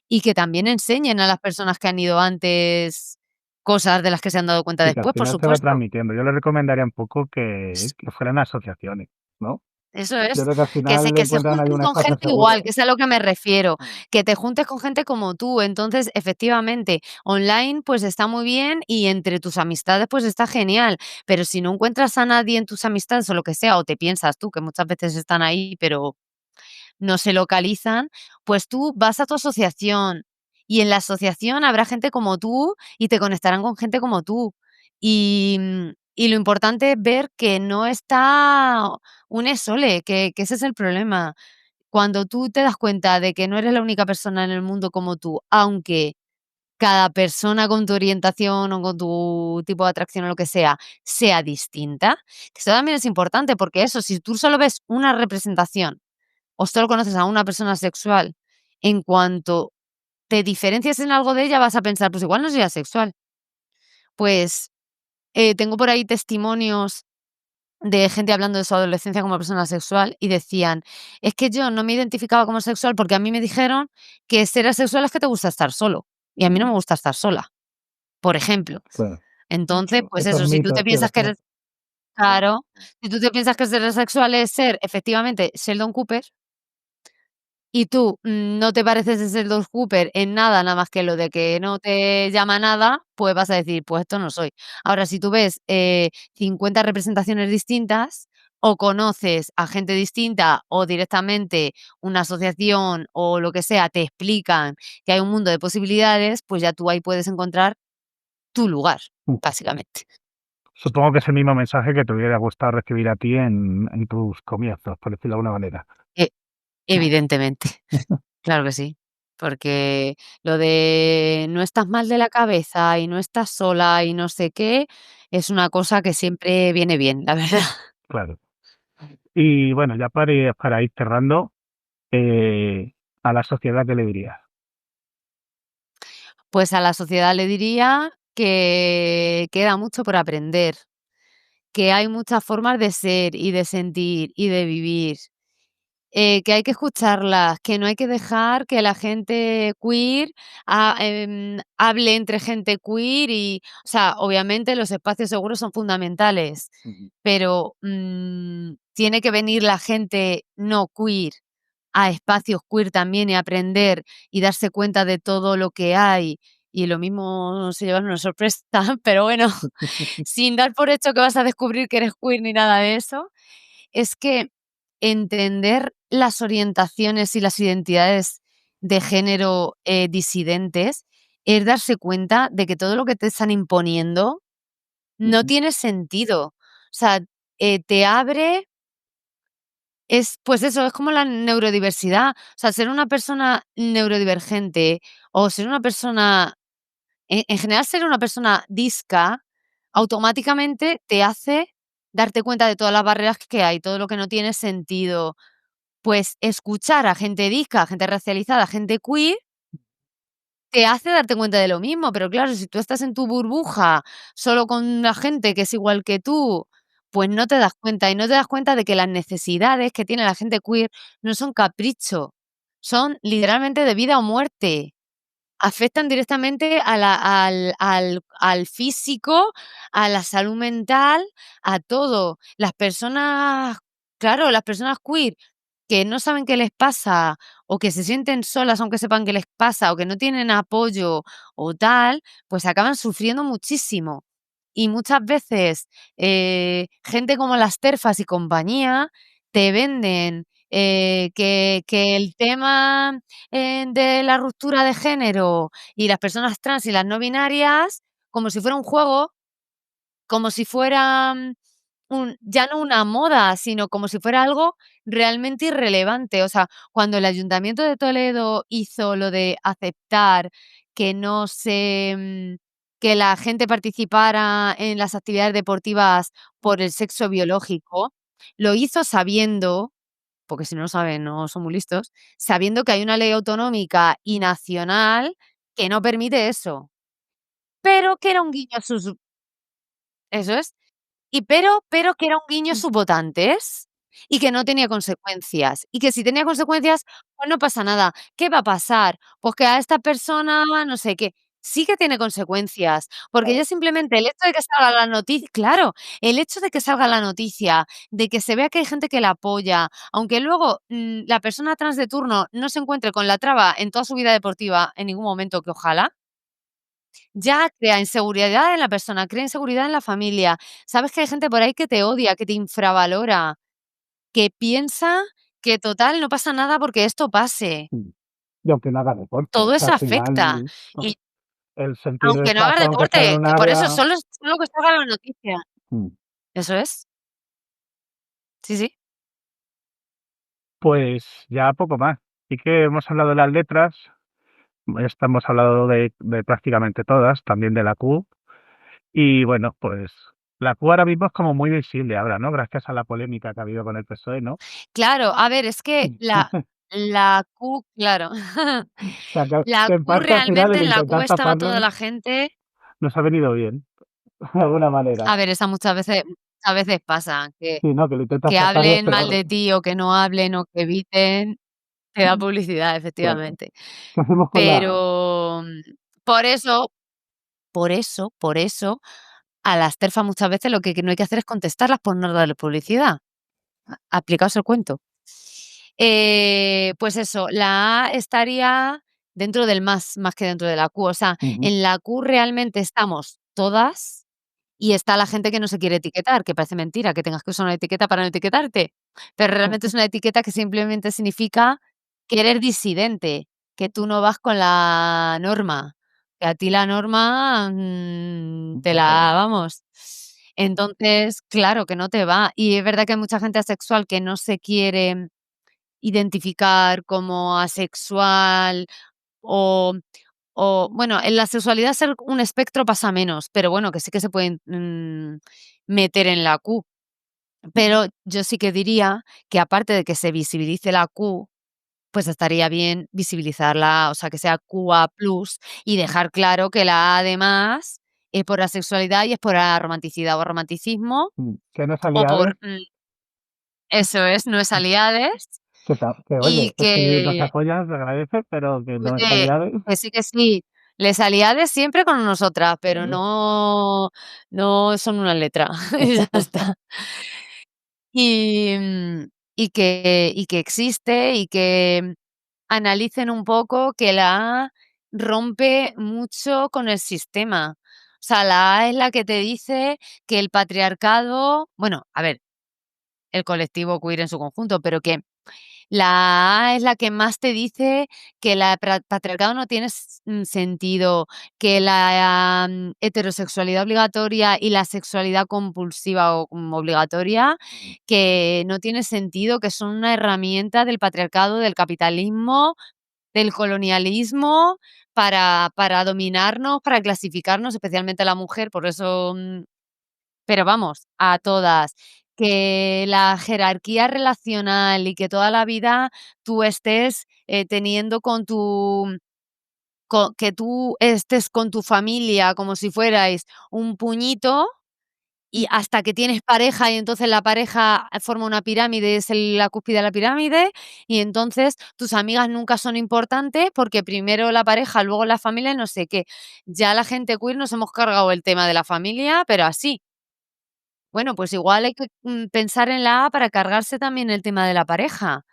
y que también enseñen a las personas que han ido antes cosas de las que se han dado cuenta Sí, que al después, por final se va supuesto. transmitiendo. Yo le recomendaría un poco que fueran asociaciones, ¿no? Eso Yo es, creo que al final que se encuentran ahí junten un con espacio gente igual, seguro. que es a lo que me refiero, Mm. que te juntes con gente como tú. Entonces, efectivamente, online, pues está muy bien y entre tus amistades, pues está genial, pero si no encuentras a nadie en tus amistades o lo que sea, o te piensas tú que muchas veces están ahí, pero no se localizan, pues tú vas a tu asociación y en la asociación habrá gente como tú y te conectarán con gente como tú. Y lo importante es ver que no está un sole, que ese es el problema. Cuando tú te das cuenta de que no eres la única persona en el mundo como tú, aunque cada persona con tu orientación o con tu tipo de atracción o lo que sea distinta, que eso también es importante, porque eso, si tú solo ves una representación o solo conoces a una persona sexual, en cuanto te diferencias en algo de ella, vas a pensar, pues igual no soy asexual. Pues tengo por ahí testimonios de gente hablando de su adolescencia como persona sexual y decían, es que yo no me identificaba como sexual porque a mí me dijeron que ser asexual es que te gusta estar solo y a mí no me gusta estar sola, por ejemplo. Claro. Entonces, pues Esos eso, si tú te mitos, tío, piensas que eres, claro, si tú te piensas que ser asexual es ser efectivamente Sheldon Cooper, y tú no te pareces de Sheldon Cooper en nada, nada más que lo de que no te llama nada, pues vas a decir: "Pues esto no soy". Ahora, si tú ves, 50 representaciones distintas, o conoces a gente distinta, o directamente una asociación, o lo que sea, te explican que hay un mundo de posibilidades, pues ya tú ahí puedes encontrar tu lugar, mm, básicamente. supongo que es el mismo mensaje que te hubiera gustado recibir a ti en tus comienzos, por decirlo de alguna manera. E evidentemente. Claro que sí, porque lo de no estás mal de la cabeza y no estás sola y no sé qué, es una cosa que siempre viene bien, la verdad. Claro. Y bueno, ya para ir cerrando, eh, a la sociedad, ¿qué le dirías? Pues a la sociedad le diría que queda mucho por aprender, que hay muchas formas de ser y de sentir y de vivir. Que hay que escucharlas, que no hay que dejar que la gente queer hable entre gente queer y, o sea, obviamente los espacios seguros son fundamentales, Ujú. pero, tiene que venir la gente no queer a espacios queer también y aprender y darse cuenta de todo lo que hay, y lo mismo se llevan una sorpresa, pero bueno, sin dar por hecho que vas a descubrir que eres queer ni nada de eso, es que entender las orientaciones y las identidades de género, disidentes, es darse cuenta de que todo lo que te están imponiendo no Ujú. tiene sentido. O sea, te abre pues eso, es como la neurodiversidad. O sea, ser una persona neurodivergente o ser una persona en general, ser una persona disca, automáticamente te hace darte cuenta de todas las barreras que hay, todo lo que no tiene sentido. Pues escuchar a gente disca, a gente racializada, a gente queer, te hace darte cuenta de lo mismo, pero claro, si tú estás en tu burbuja, solo con la gente que es igual que tú, pues no te das cuenta, y no te das cuenta de que las necesidades que tiene la gente queer no son capricho, son literalmente de vida o muerte. Afectan directamente a la al físico, a la salud mental, a todo. Las personas, claro, las personas queer que no saben qué les pasa, o que se sienten solas aunque sepan qué les pasa, o que no tienen apoyo o tal, pues acaban sufriendo muchísimo. Y muchas veces, gente como las TERFas y compañía te venden, que el tema, de la ruptura de género y las personas trans y las no binarias, como si fuera un juego, como si fuera, ya no una moda, sino como si fuera algo realmente irrelevante. O sea, cuando el Ayuntamiento de Toledo hizo lo de aceptar que no se que la gente participara en las actividades deportivas por el sexo biológico, lo hizo sabiendo, porque si no lo saben, no son muy listos, sabiendo que hay una ley autonómica y nacional que no permite eso, pero que era un guiño a sus, eso es. pero que era un guiño a sus votantes y que no tenía consecuencias, y que si tenía consecuencias, pues no pasa nada. ¿Qué va a pasar? Pues que a esta persona no sé qué. Sí que tiene consecuencias, porque ya simplemente el hecho de que salga la noticia, claro, el hecho de que salga la noticia, de que se vea que hay gente que la apoya, aunque luego, la persona trans de turno no se encuentre con la traba en toda su vida deportiva en ningún momento, que ojalá, ya crea inseguridad en la persona, crea inseguridad en la familia. Sabes que hay gente por ahí que te odia, que te infravalora, que piensa que total no pasa nada porque esto pase. Mm. Y aunque no haga deporte, o Todo sea, eso al afecta. final Y el sentir aunque no hagas rechazo, aunque sea en deporte, un que por eso área. solo que salga la noticia. Mm. Eso es. Sí, sí. Pues ya poco más. Sí que hemos hablado de las letras, hemos hablado de prácticamente todas, también de la Q. Y bueno, pues la Q ahora mismo es como muy visible ahora, ¿no? Gracias a la polémica que ha habido con el PSOE, ¿no? Claro, a ver, es que la Q, claro. O sea, La que en Q parte al final realmente el en la Q intentar estaba toda taparlo la gente. nos ha venido bien, de alguna manera. A ver, esa muchas veces pasa, Sí, ¿no? Que lo intentas que tapar y es hablen mal peor. de ti o que no hablen o que eviten, te da publicidad, Claro. efectivamente. ¿Qué hacemos con la A? Pero, por eso por eso, a las TERFas muchas veces lo que no hay que hacer es contestarlas por no darle publicidad. Aplicaos el cuento. Pues eso, la A estaría dentro del más que dentro de la Q. O sea, Ujú. en la Q realmente estamos todas y está la gente que no se quiere etiquetar, que parece mentira que tengas que usar una etiqueta para no etiquetarte, pero realmente es una etiqueta que simplemente significa que eres disidente, que tú no vas con la norma, que a ti la norma, te No te la va. vamos. Entonces, claro que no te va. Y es verdad que hay mucha gente asexual que no se quiere identificar como asexual o bueno, en la sexualidad ser un espectro pasa menos, pero bueno, que sí que se pueden, meter en la Q. Pero yo sí que diría que aparte de que se visibilice la Q, pues estaría bien visibilizarla, o sea, que sea QA+ y dejar claro que la A además es por asexualidad y es por aromanticidad o romanticismo Que no es o por, aliades, eso es, no es aliades que y oye, que si nos que apoyas se agradece, pero que no es oye, aliades. que sí, les aliades siempre con nosotras, pero no son una letra, y ya está. Y, y que existe y que analicen un poco que la A rompe mucho con el sistema. O sea, la A es la que te dice que el patriarcado, bueno, a ver, el colectivo queer en su conjunto, pero que la A es la que más te dice que la patriarcado no tiene sentido, que la, heterosexualidad obligatoria y la sexualidad compulsiva o obligatoria, que no tiene sentido, que son una herramienta del patriarcado, del capitalismo, del colonialismo para dominarnos, para clasificarnos, especialmente a la mujer, por eso, pero vamos, a todas. Que la jerarquía relacional y que toda la vida tú estés, teniendo con tu que tú estés con tu familia como si fuerais un puñito y hasta que tienes pareja y entonces la pareja forma una pirámide, es la cúspide de la pirámide, y entonces tus amigas nunca son importantes porque primero la pareja, luego la familia, no sé qué. Ya la gente queer nos hemos cargado el tema de la familia, pero así. Bueno, pues igual hay que, pensar en la A para cargarse también el tema de la pareja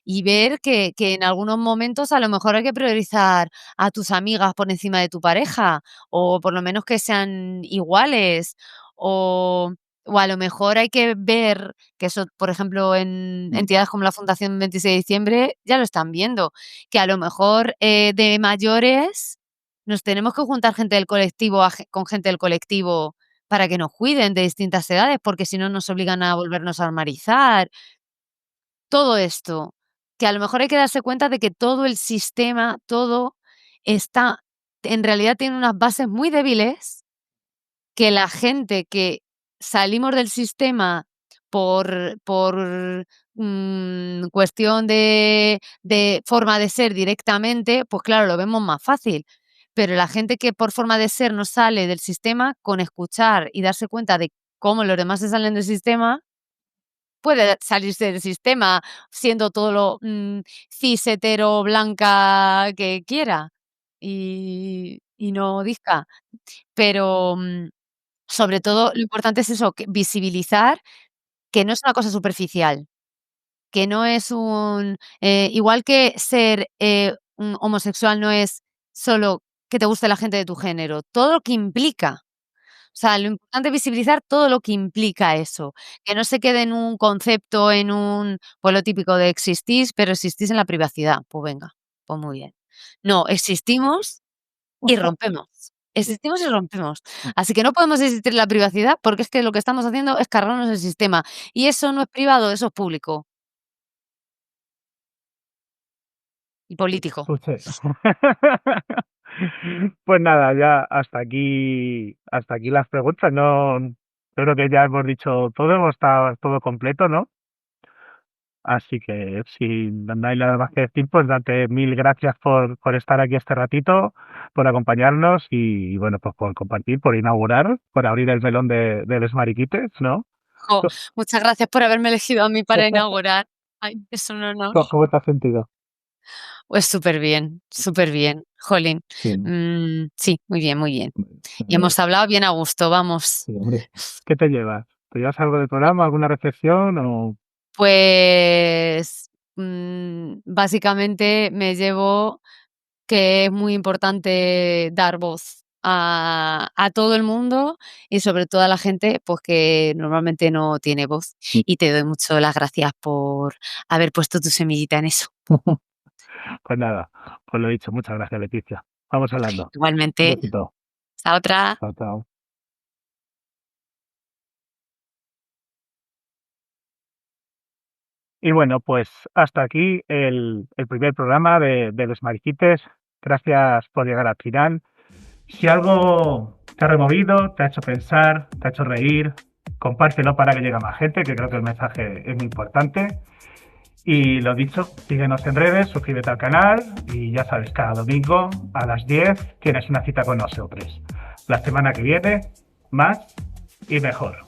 y ver que en algunos momentos a lo mejor hay que priorizar a tus amigas por encima de tu pareja, o por lo menos que sean iguales, o a lo mejor hay que ver que eso, por ejemplo, en entidades como la Fundación 26 de diciembre ya lo están viendo, que a lo mejor, de mayores nos tenemos que juntar gente del colectivo a con gente del colectivo para que nos cuiden de distintas edades, porque si no nos obligan a volvernos a armarizar. Todo esto, que a lo mejor hay que darse cuenta de que todo el sistema, todo está en realidad tiene unas bases muy débiles, que la gente que salimos del sistema por, cuestión de forma de ser directamente, pues claro, lo vemos más fácil. Pero la gente que por forma de ser no sale del sistema, con escuchar y darse cuenta de cómo los demás se salen del sistema, puede salirse del sistema siendo todo lo cis, hetero, blanca que quiera y no disca. Pero, sobre todo, lo importante es eso, que visibilizar que no es una cosa superficial, que no es igual que ser, un homosexual no es solo que te guste la gente de tu género, todo lo que implica. O sea, lo importante es visibilizar todo lo que implica eso, que no se quede en un concepto, pues lo típico de existís, pero existís en la privacidad. Pues venga, pues muy bien. No, existimos y rompemos. Existimos y rompemos. Así que no podemos existir en la privacidad, porque es que lo que estamos haciendo es cargarnos el sistema. Y eso no es privado, eso es público y político. Usted. Pues nada, ya hasta aquí las preguntas. No, creo que ya hemos dicho todo, está todo completo, ¿no? Así que si no hay nada más que decir, pues date mil gracias por estar aquí este ratito, por acompañarnos y bueno, pues por compartir, por inaugurar, por abrir el melón de los mariquites, ¿no? Jo, muchas gracias por haberme elegido a mí para inaugurar. Ay, es un honor. ¿Cómo te has sentido? Pues súper bien, jolín. Sí, ¿no? Sí, muy bien, muy bien. Y Hombre, hemos hablado bien a gusto, vamos. sí, hombre. ¿Qué te llevas? ¿Te llevas algo del programa, alguna reflexión o...? Pues, básicamente me llevo que es muy importante dar voz a todo el mundo y sobre todo a la gente, pues, que normalmente no tiene voz. Y te doy mucho las gracias por haber puesto tu semillita en eso. Pues nada, pues lo dicho, muchas gracias, Leticia. Vamos hablando. Un Igualmente. besito. Hasta otra. Chao, chao. Y bueno, pues hasta aquí el primer programa de Los Mariquites. Gracias por llegar al final. Si algo te ha removido, te ha hecho pensar, te ha hecho reír, compártelo para que llegue a más gente, que creo que el mensaje es muy importante. Y lo dicho, síguenos en redes, suscríbete al canal y ya sabes, cada domingo a las 10 tienes una cita con nosotros. La semana que viene, más y mejor.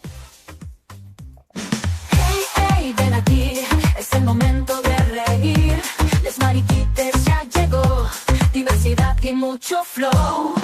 Hey, ven aquí, es el momento de reír. Les Mariquites ya llegó, diversidad y mucho flow.